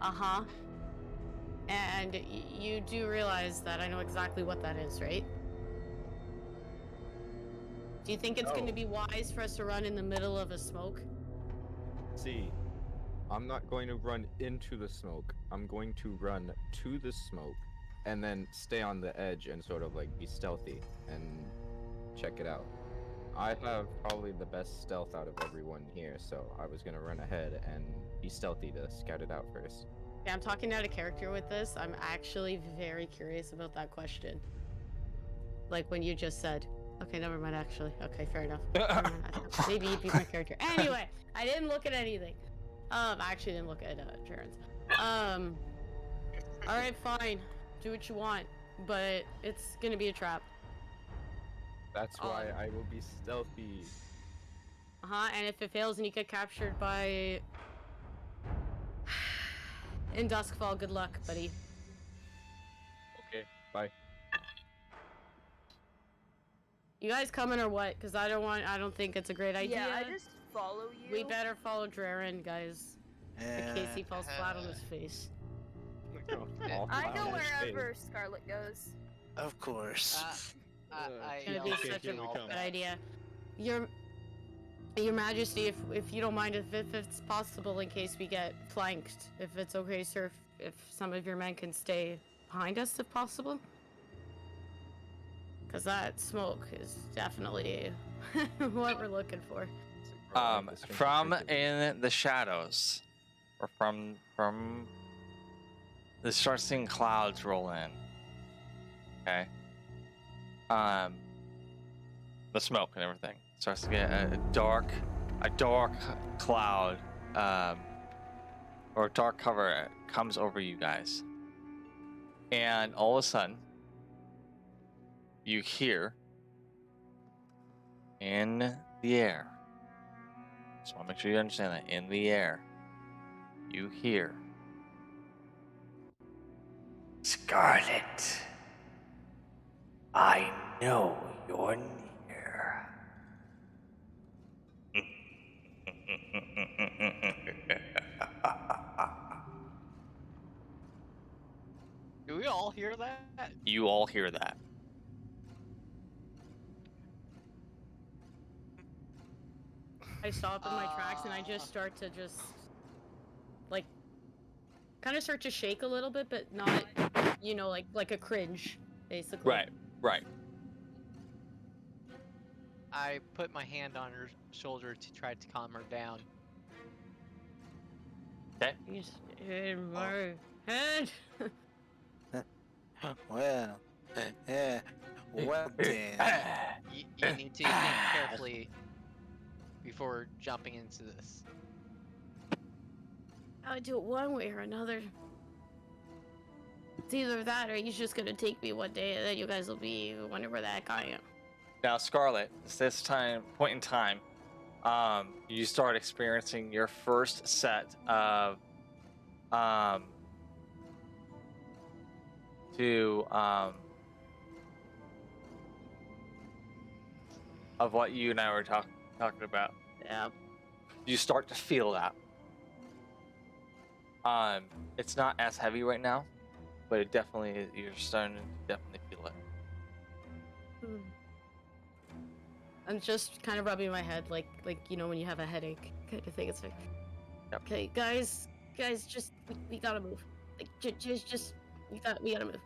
Uh-huh. And you do realize that I know exactly what that is, right? Do you think it's going to No. be wise for us to run in the middle of a smoke? See, I'm not going to run into the smoke. I'm going to run to the smoke and then stay on the edge and sort of like be stealthy and check it out. I have probably the best stealth out of everyone here, so I was gonna run ahead and be stealthy to scout it out first. Yeah, I'm talking out of character with this. I'm actually very curious about that question. Like when you just said. Okay, never mind, actually. Okay, fair enough. Never mind, maybe you'd be my character. Anyway, I didn't look at anything. I actually didn't look at Jaren's. Alright, fine. Do what you want. But it's gonna be a trap. That's why I will be stealthy. Uh-huh, and if it fails and you get captured by... in Duskfall, good luck, buddy. Okay, bye. You guys coming or what? Because I don't think it's a great idea. Yeah, I just follow you. We better follow Draren, guys. In case he falls flat on his face. All I flat go on his face. wherever Scarlet goes. Of course. I It's gonna be also such a can all good that. idea. Your Majesty, if you don't mind, if it's possible, in case we get flanked, if it's okay, sir, if some of your men can stay behind us, if possible. Because that smoke is definitely what we're looking for. distinct From articulation. in the shadows, or from the start seeing clouds roll in. Okay. The smoke and everything starts to get a dark cloud, or a dark cover comes over you guys, and all of a sudden, you hear in the air. Just want to make sure you understand that in the air, you hear Scarlet, I know you're near. Do we all hear that? You all hear that. I stop in my tracks and I just start to like kind of start to shake a little bit, but not, like a cringe, basically. Right. I put my hand on her shoulder to try to calm her down. Okay. He's in my head. Well, then. You need to think carefully before jumping into this. I would do it one way or another. It's either that or he's just gonna take me one day and then you guys will be wondering where the heck I am. Now, Scarlet, at this point in time, you start experiencing your first set of of what you and I were talking about. Yeah. You start to feel that. It's not as heavy right now, but it definitely you're starting to definitely feel it. I'm just kind of rubbing my head like when you have a headache kind of thing. It's like, Yep. Okay, guys, just we gotta move. Like, just we gotta move.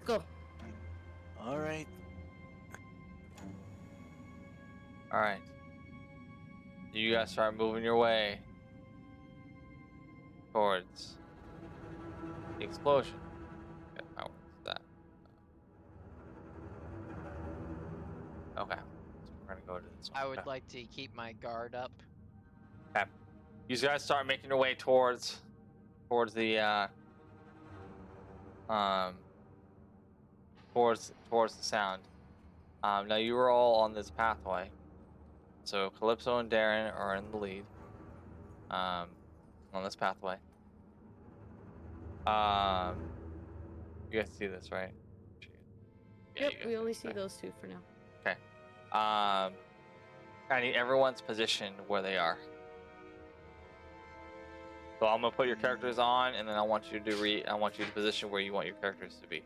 Go. All right. All right. You guys start moving your way towards the explosion. Okay, how is that? Okay, so we're gonna go to this one. I would Okay. like to keep my guard up. Okay. You guys start making your way towards the towards the sound. Now you were all on this pathway, so Calypso and Darren are in the lead. On this pathway. You guys see this, right? Yeah, Yep, you guys we do. only see Okay. those two for now. Okay. I need everyone's position where they are. So I'm gonna put your characters on, and then I want you to position where you want your characters to be.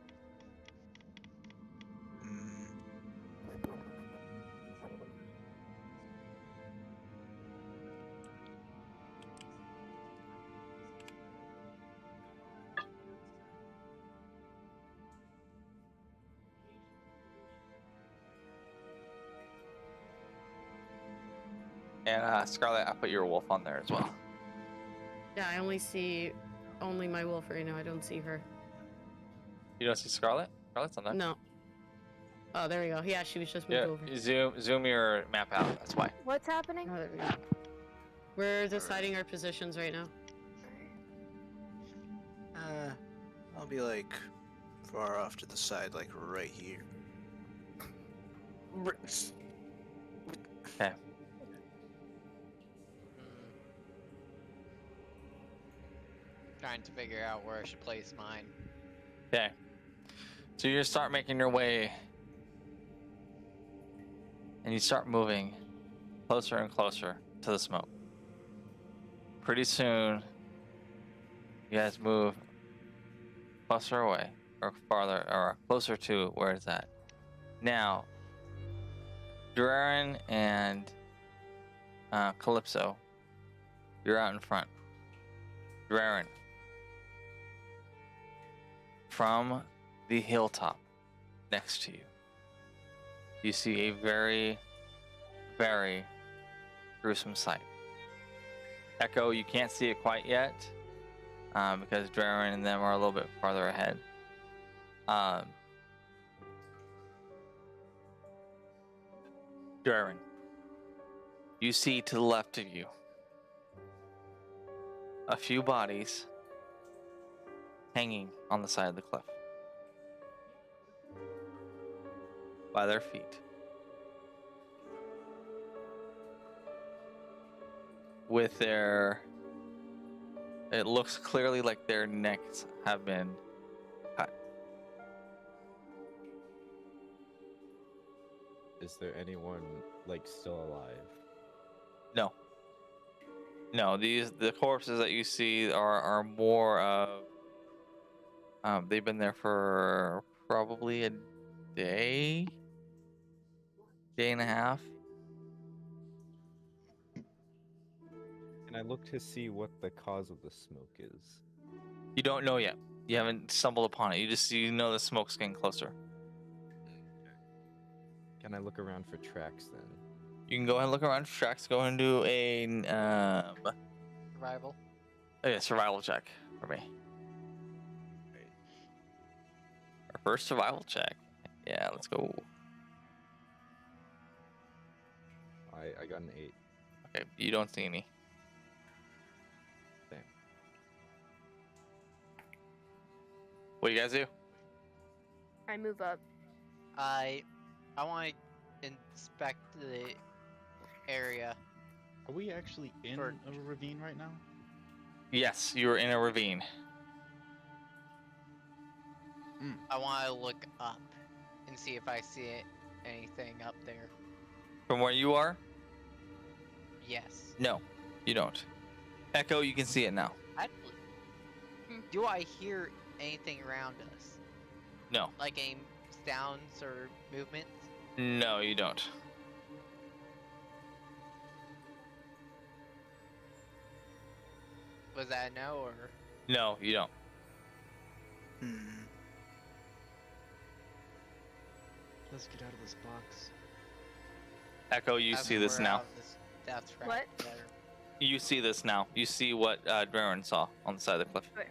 And Scarlet, I put your wolf on there as well. Yeah, I only see my wolf right now. I don't see her. You don't see Scarlet? Scarlet's on there. No. Oh, there we go. Yeah, she was just moved over. Yeah, zoom your map out. That's why. What's happening? Oh, there we go. We're deciding our positions right now. I'll be like far off to the side, like right here. Okay. Trying to figure out where I should place mine. Okay. So you start making your way, and you start moving closer and closer to the smoke. Pretty soon, you guys move closer away, or farther, or closer to where it's at. Now, Duran and Calypso, you're out in front. Duran, from the hilltop next to you, you see a very, very gruesome sight. Echo, you can't see it quite yet because Draren and them are a little bit farther ahead. Draren, you see to the left of you a few bodies hanging on the side of the cliff by their feet. With their, it looks clearly like their necks have been cut. Is there anyone like still alive? No. No, the corpses that you see are more of they've been there for probably a day and a half. Can I look to see what the cause of the smoke is? You don't know yet. You haven't stumbled upon it. You know the smoke's getting closer. Can I look around for tracks then? You can go ahead and look around for tracks. Go and do a Survival. survival check for me. Our first survival check. Yeah, let's go. I got an 8. Okay, you don't see any. Damn. What do you guys do? I move up. I want to inspect the area. Are we actually in For- a ravine right now? Yes, you're in a ravine. I want to look up and see if I see anything up there. From where you are? Yes. No, you don't. Echo, you can see it now. Actually, do I hear anything around us? No. Like any sounds or movements? No, you don't. Was that a no or? No, you don't. Let's get out of this box. Echo, you As see this we're now. out of this death trap What? together. You see this now. You see what Draren saw on the side of the cliff. Okay.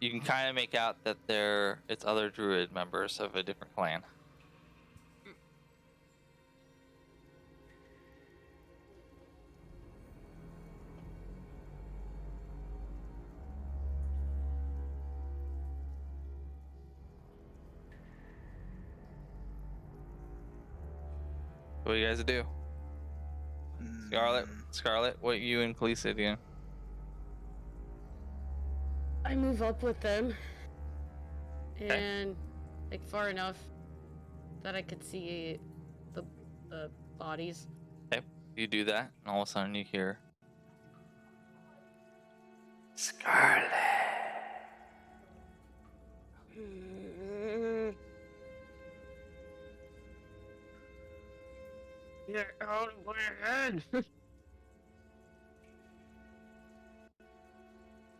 You can kind of make out that it's other druid members of a different clan. What do you guys do? Scarlet, what you and Khaleesi doing? I move up with them, and like far enough that I could see the bodies. Okay, you do that, and all of a sudden you hear Scarlet. Get out of my head!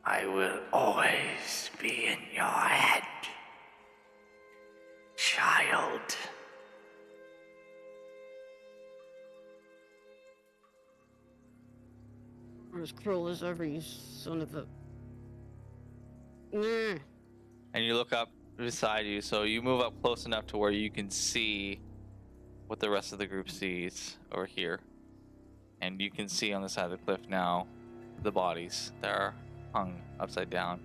I will always be in your head, child. I'm as cruel as ever, you son of a. Nah. And you look up beside you, so you move up close enough to where you can see what the rest of the group sees over here. And you can see on the side of the cliff now the bodies that are hung upside down.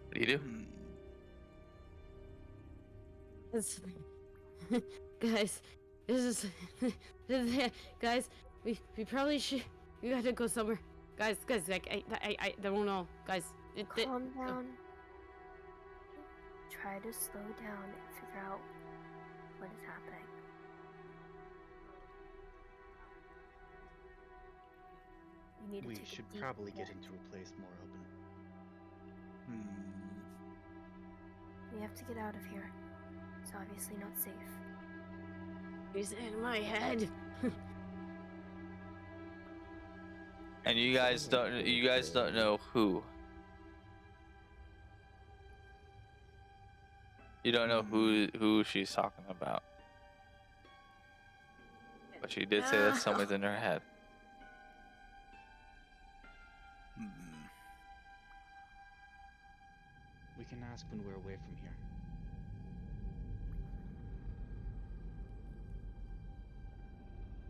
What do you do? This, guys, guys, we probably should. We gotta go somewhere, guys. Like I don't know, guys. Calm down. Try to slow down and figure out what is happening. You need to We take a should deep probably breath. get into a place more open. We have to get out of here. It's obviously not safe. He's in my head. And you guys don't know who. You don't know who she's talking about. But she did say that someone's in her head. We can ask when we're away from here.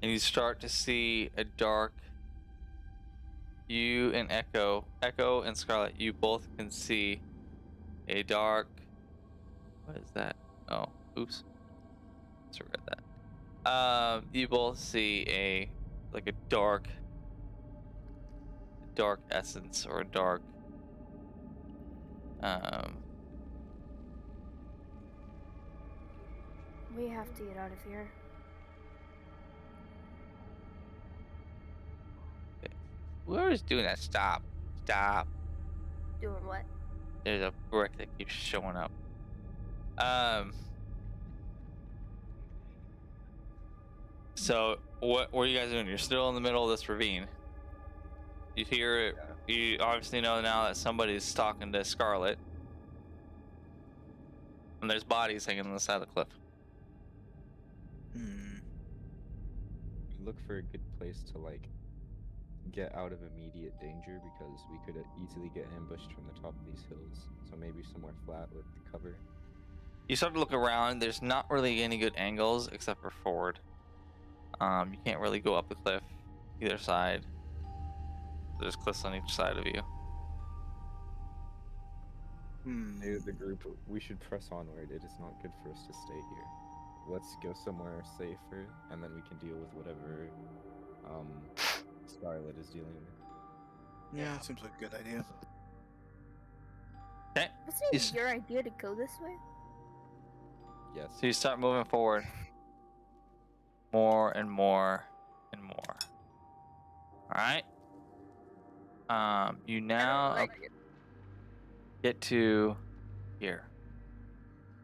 And you start to see a dark. You and Echo and Scarlet, you both can see a dark. What is that? Oh, oops. Let's regret that. You both see a dark essence or a dark. We have to get out of here. Whoever's doing that, stop. Doing what? There's a brick that keeps showing up. So what are you guys doing? You're still in the middle of this ravine. You hear it. You obviously know now that somebody's talking to Scarlet. And there's bodies hanging on the side of the cliff. Look for a good place to get out of immediate danger because we could easily get ambushed from the top of these hills. So maybe somewhere flat with cover. You start to look around. There's not really any good angles except for forward. You can't really go up the cliff either side. There's cliffs on each side of you. Hey, the group, we should press onward. It is not good for us to stay here. Let's go somewhere safer, and then we can deal with whatever Scarlet is dealing with. Yeah, seems like a good idea. Okay. Wasn't it your idea to go this way? Yes. So you start moving forward. More and more and more. Alright. You now get to here.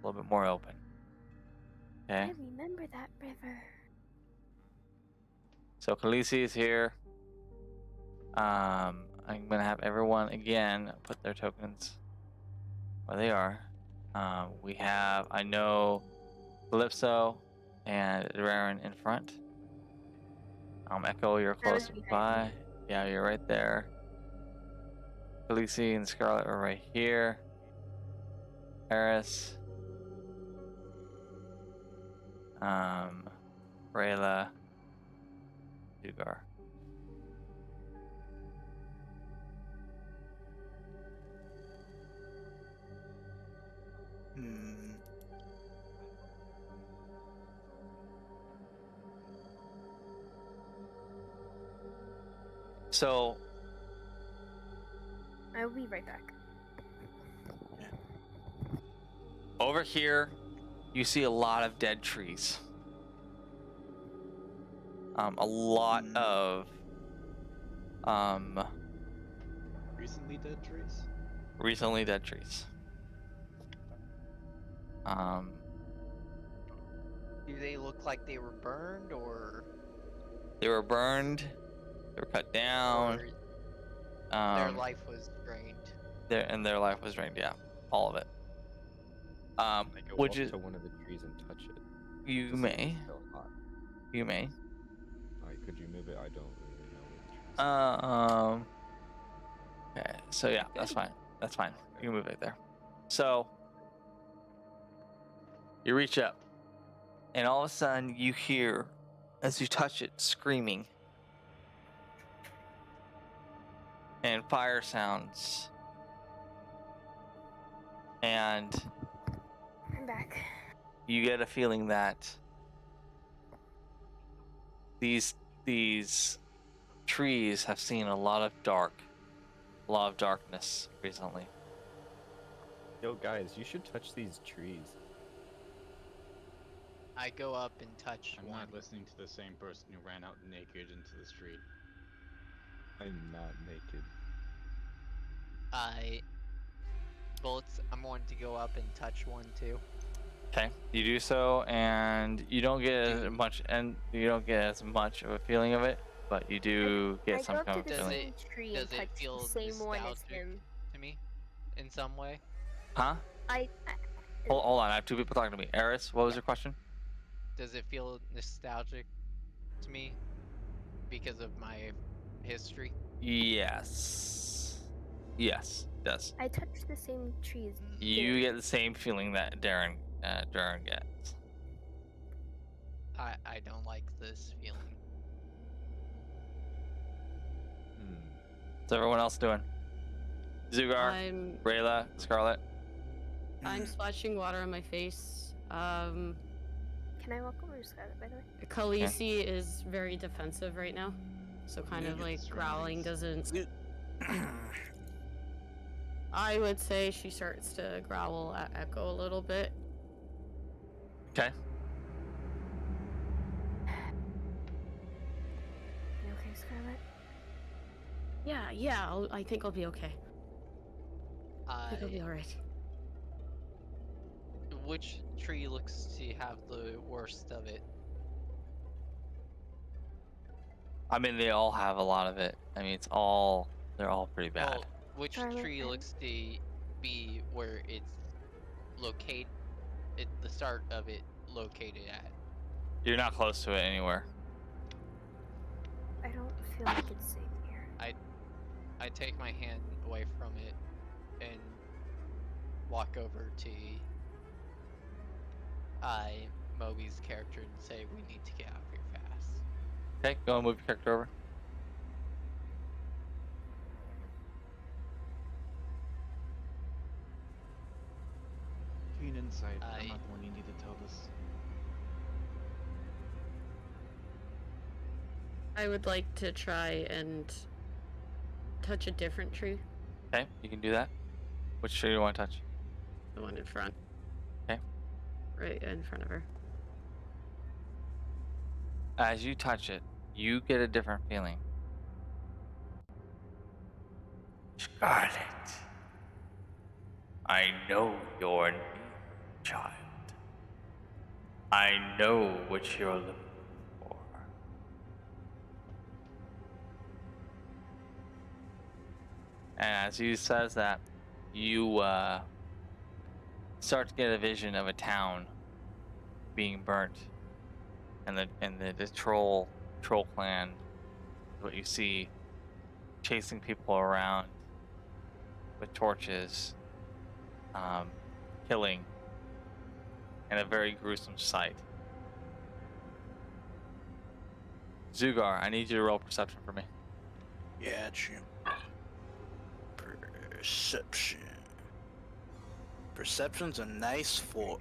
A little bit more open. Okay. I remember that river. So Khaleesi is here. I'm gonna have everyone again put their tokens where they are. We have, I know, Calypso and Raren in front. Echo, you're close by. Yeah, you're right there. Khaleesi and Scarlet are right here. Eris. Rayla. Dugar. So I'll be right back. over here, you see a lot of dead trees. A lot of Recently dead trees? recently dead trees. Do they look like they were burned or? They were burned. They were cut down. Their life was drained. Their life was drained. Yeah, all of it. I go Would up you? to one of the trees and touch it. You to see if may. it's still hot. You may. Alright, could you move it? I don't really know where the trees Okay. So yeah, that's fine. That's fine. You can move it there. So you reach up, and all of a sudden you hear, as you touch it, screaming and fire sounds, and I'm back. you get a feeling that these trees have seen a lot of darkness recently. Yo, guys, you should touch these trees. I go up and touch I'm one. not listening to the same person who ran out naked into the street. I'm not naked. I bullets, I'm going to go up and touch one too. Okay, you do so, and you don't get as much, of a feeling of it, but you do get I some go up kind to of the feeling. same tree and Does it touch the feel same one as nostalgic him. to me in some way? Huh? I Hold on, I have two people talking to me. Eris, what was your question? Does it feel nostalgic to me because of my history? Yes. Yes, it does. I touch the same tree as You Darren. get the same feeling that Darren gets. I don't like this feeling. What's everyone else doing? Zugar, I'm Rayla, Scarlet. I'm splashing water on my face. Can I walk over to Scarlet, by the way? Khaleesi is very defensive right now, so kind of Look at like the growling surroundings. doesn't. I would say she starts to growl at Echo a little bit. Okay. You okay, Scarlet? Yeah, I think I'll be okay. I think I'll be alright. Which tree looks to have the worst of it? I mean, they all have a lot of it. I mean, they're all pretty bad. Well, which Scarlet, tree looks to be where it's located, the start of it located at? You're not close to it anywhere. I don't feel like it's safe here. I take my hand away from it and walk over to Moby's character and say, "We need to get out of here fast." Okay, go and move your character over. Keen insight. I'm not the one you need to tell this. I would like to try and touch a different tree, Okay, you can do that. Which tree do you want to touch? the one in front. Okay. Right in front of her. As you touch it, you get a different feeling. Scarlet, I know your name, child. I know what you're looking for. And as he says that, you start to get a vision of a town being burnt, and the troll clan, what you see, chasing people around with torches, killing, and a very gruesome sight. Zugar, I need you to roll perception for me. Yeah, Jim. Perception. Perception's a nice 4.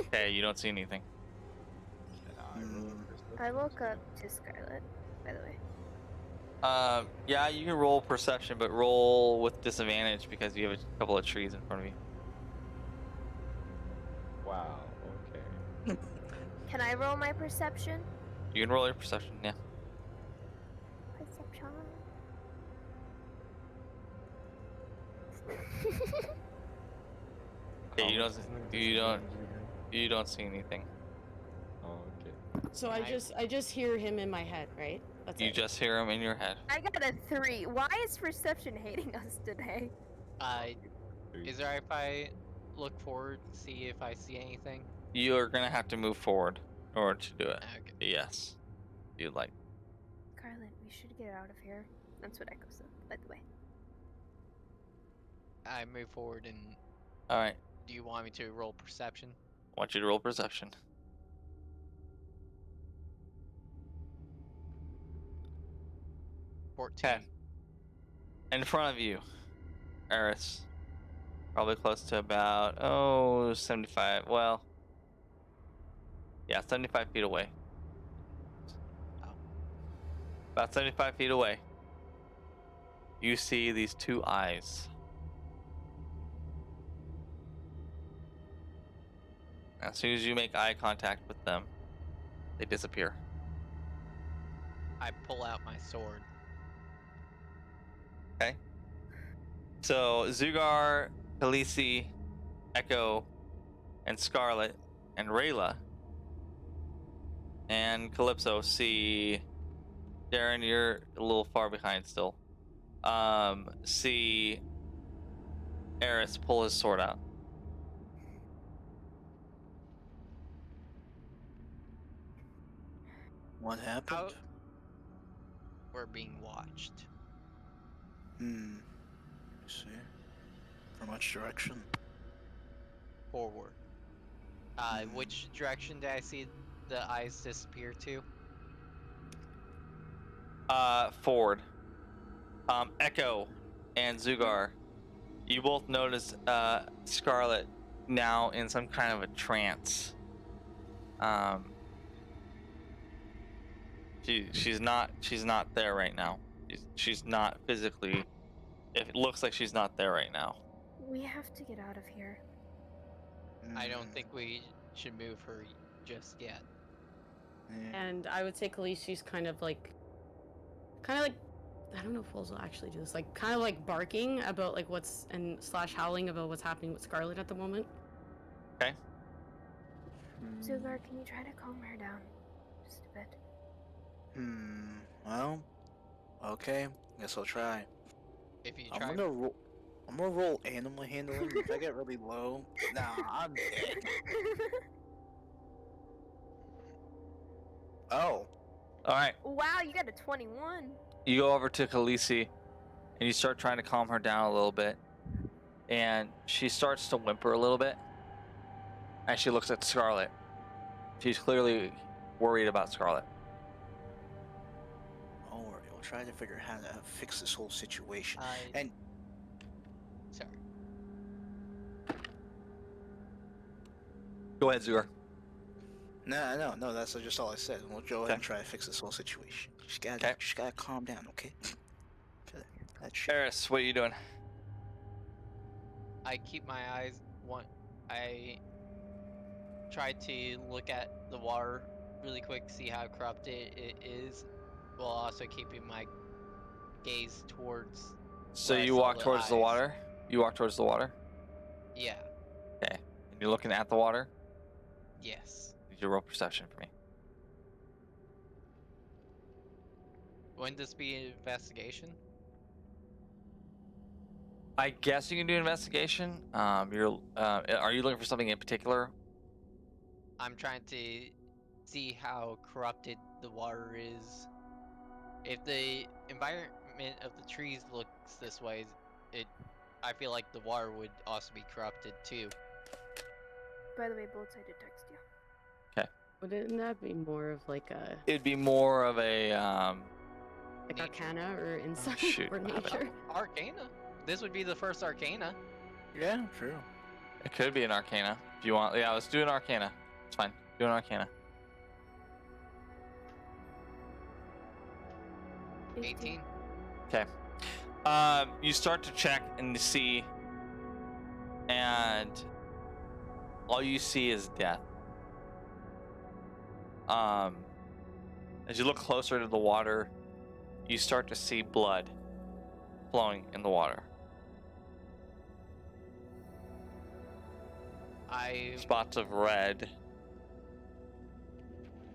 Okay, you don't see anything. I woke up to Scarlet, by the way. Yeah, you can roll perception, but roll with disadvantage because you have a couple of trees in front of you. Wow. Okay. Can I roll my perception? You can roll your perception, yeah. Perception. Okay, you How much don't, is the you don't, disadvantage again? you don't see anything. Oh, okay. So I just hear him in my head, right? That's You it. just hear him in your head. I got a 3. Why is perception hating us today? Is there if I look forward and see if I see anything? You are gonna have to move forward in order to do it. Okay. Yes, you'd like. Scarlet, we should get out of here. That's what Echo said, by the way. I move forward and All right, do you want me to roll perception? I want you to roll perception. 14. Okay. In front of you, Eris, probably close to about 75. Well, yeah, 75 feet away. Oh. About 75 feet away, you see these two eyes. As soon as you make eye contact with them, they disappear. I pull out my sword. Okay. So Zugar, Khaleesi, Echo, and Scarlet, and Rayla, and Calypso see. Darren, you're a little far behind still. See Eris pull his sword out. What happened? Out. We're being watched. I see. From which direction? Forward. Which direction did I see the eyes disappear to? Forward. Echo and Zugar, you both notice Scarlet now in some kind of a trance. She's not there right now. She's not physically. It looks like she's not there right now. We have to get out of here. I don't think we should move her just yet. And I would say Khaleesi's kind of like, I don't know if wolves will actually do this, like kind of like barking about like what's and slash howling about what's happening with Scarlet at the moment. Okay. Zugar, can you try to calm her down just a bit? Well, okay. Guess I'll try. If you I'm try, gonna roll animal handling. If I get really low, nah, I'm dead. Oh. All right. Wow, you got a 21. You go over to Khaleesi, and you start trying to calm her down a little bit, and she starts to whimper a little bit, and she looks at Scarlet. She's clearly worried about Scarlet. Don't worry, we'll try to figure out how to fix this whole situation. And sorry. Go ahead, Zugar. no, that's just all I said. We'll go ahead and try to fix this whole situation. Just gotta calm down, okay? That shit. Eris, what are you doing? I keep my eyes I try to look at the water really quick, see how corrupted it is, while also keeping my gaze towards. So where I you saw walk the towards the eyes. water? You walk towards the water? Yeah. Okay. And you're looking at the water? Yes. Need you roll perception for me. Wouldn't this be an investigation? I guess you can do investigation. Are you looking for something in particular? I'm trying to see how corrupted the water is. If the environment of the trees looks this way, I feel like the water would also be corrupted too. By the way, Bolts, I did text you. Wouldn't that be more of like a It'd be more of a like Nature. Arcana or Insight shoot, or my bad. Nature? Arcana. This would be the first Arcana. Yeah, true. It could be an Arcana. If you want, yeah, let's do an Arcana. It's fine. Do an Arcana. 18. Okay. You start to check and see, and all you see is death. As you look closer to the water, you start to see blood flowing in the water. Spots of red.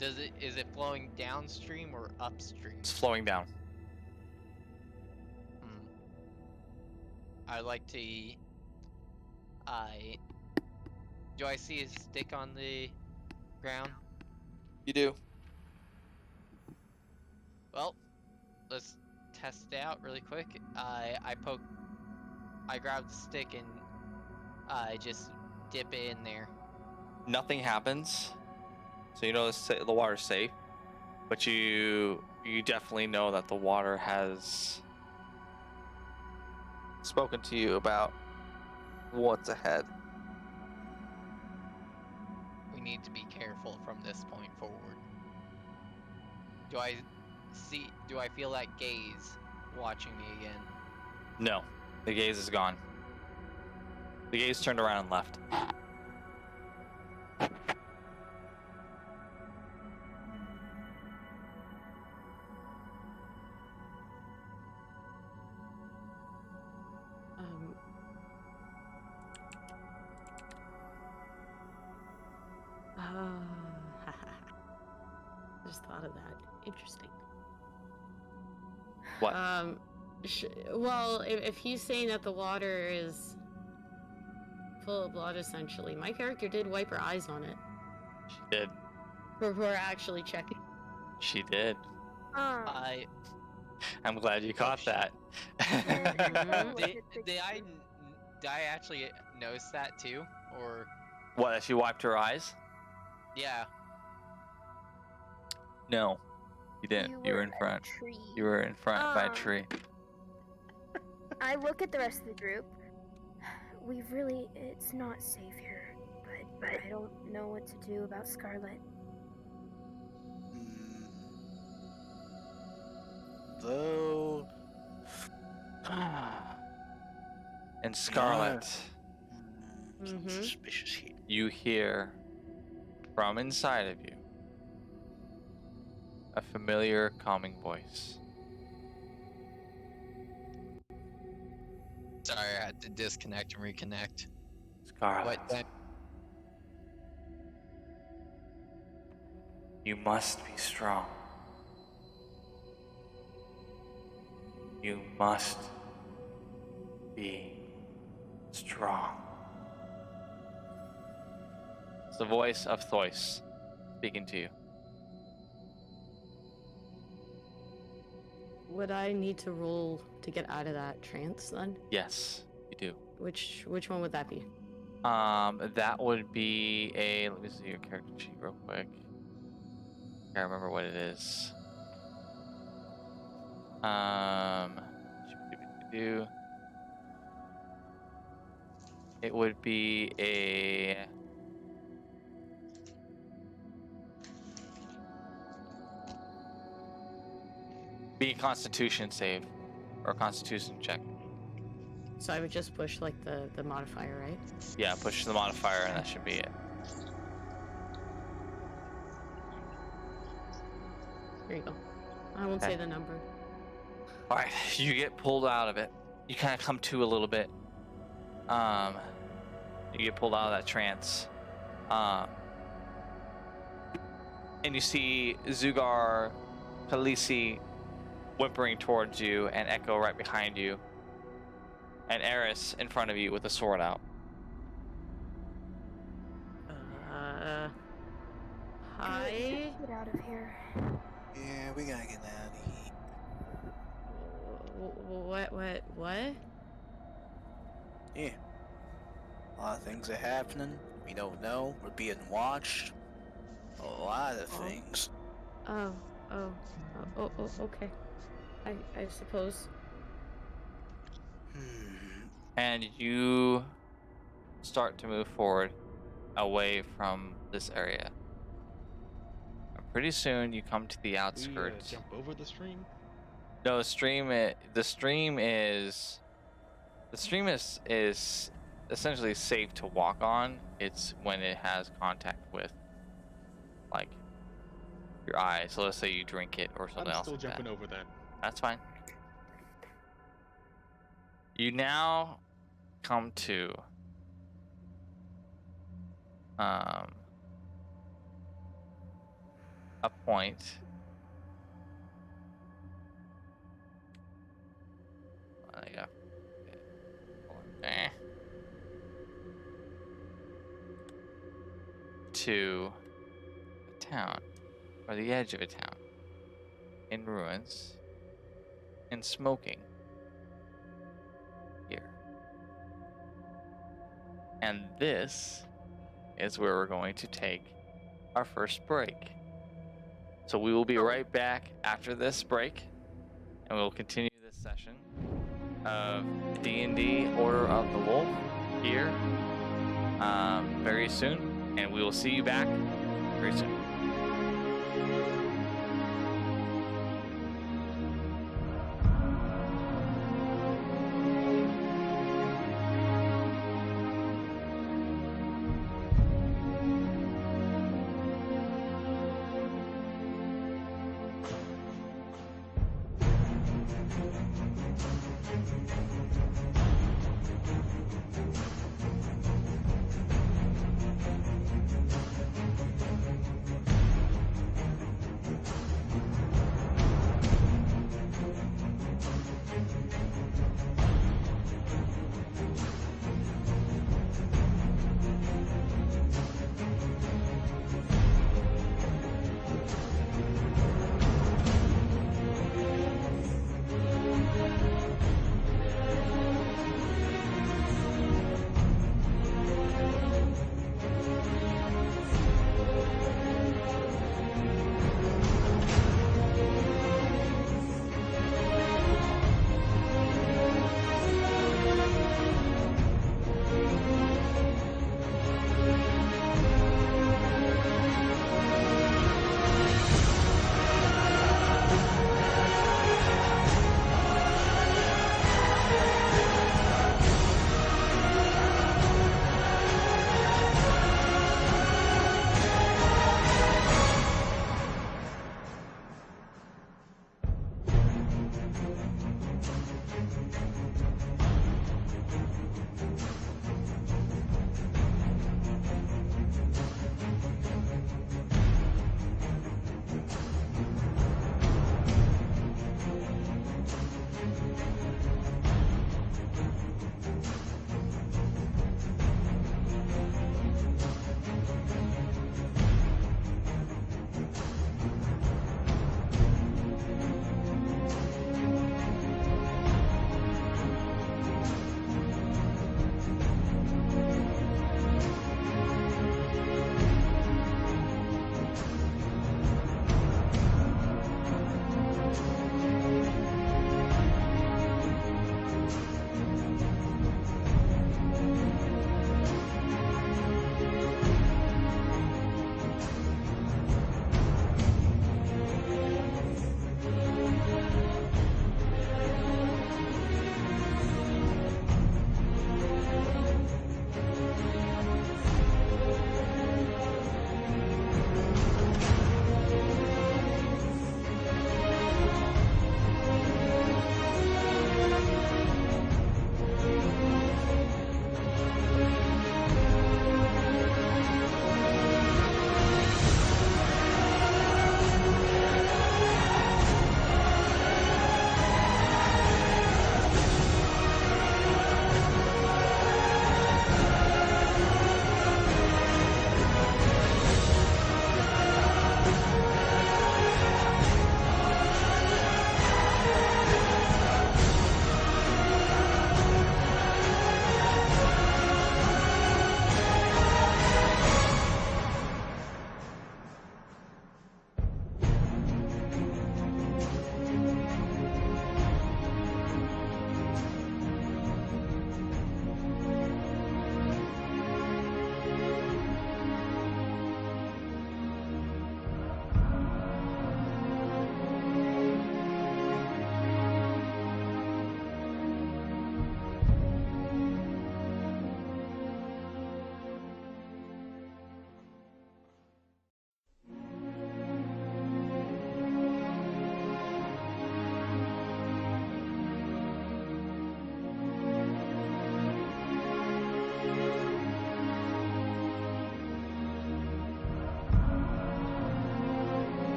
Is it flowing downstream or upstream? It's flowing down. I like to. Do I see a stick on the ground? You do. Well, let's test it out really quick. I grab the stick and I just dip it in there. Nothing happens, so you know the water's safe. But you definitely know that the water has spoken to you about what's ahead. We need to be careful from this point forward. Do I feel that gaze watching me again? No, the gaze is gone. The gaze turned around and left. just thought of that. Interesting. What? Well, if he's saying that the water is full of blood, essentially, my character did wipe her eyes on it. She did. Before actually checking. She did. I I'm glad you caught that. did I actually notice that too, or What? That she wiped her eyes? yeah? No, you didn't. You were in front. You were in front by a tree. I look at the rest of the group. It's not safe here, but I don't know what to do about Scarlet. Though. And Scarlet, Something suspicious here. you hear from inside of you a familiar, calming voice. Sorry, I had to disconnect and reconnect. Scarlet, you must be strong. You must be strong. It's the voice of Thois speaking to you. Would I need to roll to get out of that trance then? Yes, you do. Which one would that be? That would be a. Let me see your character sheet real quick. I can't remember what it is. It would be a. Be a Constitution save, or Constitution check. So I would just push like the modifier, right? Yeah, push the modifier, and that should be it. There you go. I won't say the number. All right, you get pulled out of it. You kind of come to a little bit. You get pulled out of that trance. And you see Zugar, Khaleesi whimpering towards you, and Echo right behind you, and Eris in front of you with a sword out. Hi. Get out of here. Yeah, we gotta get out of here. What? Yeah. A lot of things are happening. We don't know. We're being watched. A lot of things. Oh, okay. I suppose. And you start to move forward away from this area. And pretty soon you come to the outskirts. Jump over the stream? No, the stream is essentially safe to walk on. It's when it has contact with, like, your eyes. So let's say you drink it or something I'm else. still like jumping that. over that. That's fine. You now come to a point. To a town, or the edge of a town, in ruins, and smoking here. And this is where we're going to take our first break. So we will be right back after this break, and we'll continue this session of D&D Order of the Wolf here very soon, and we will see you back very soon.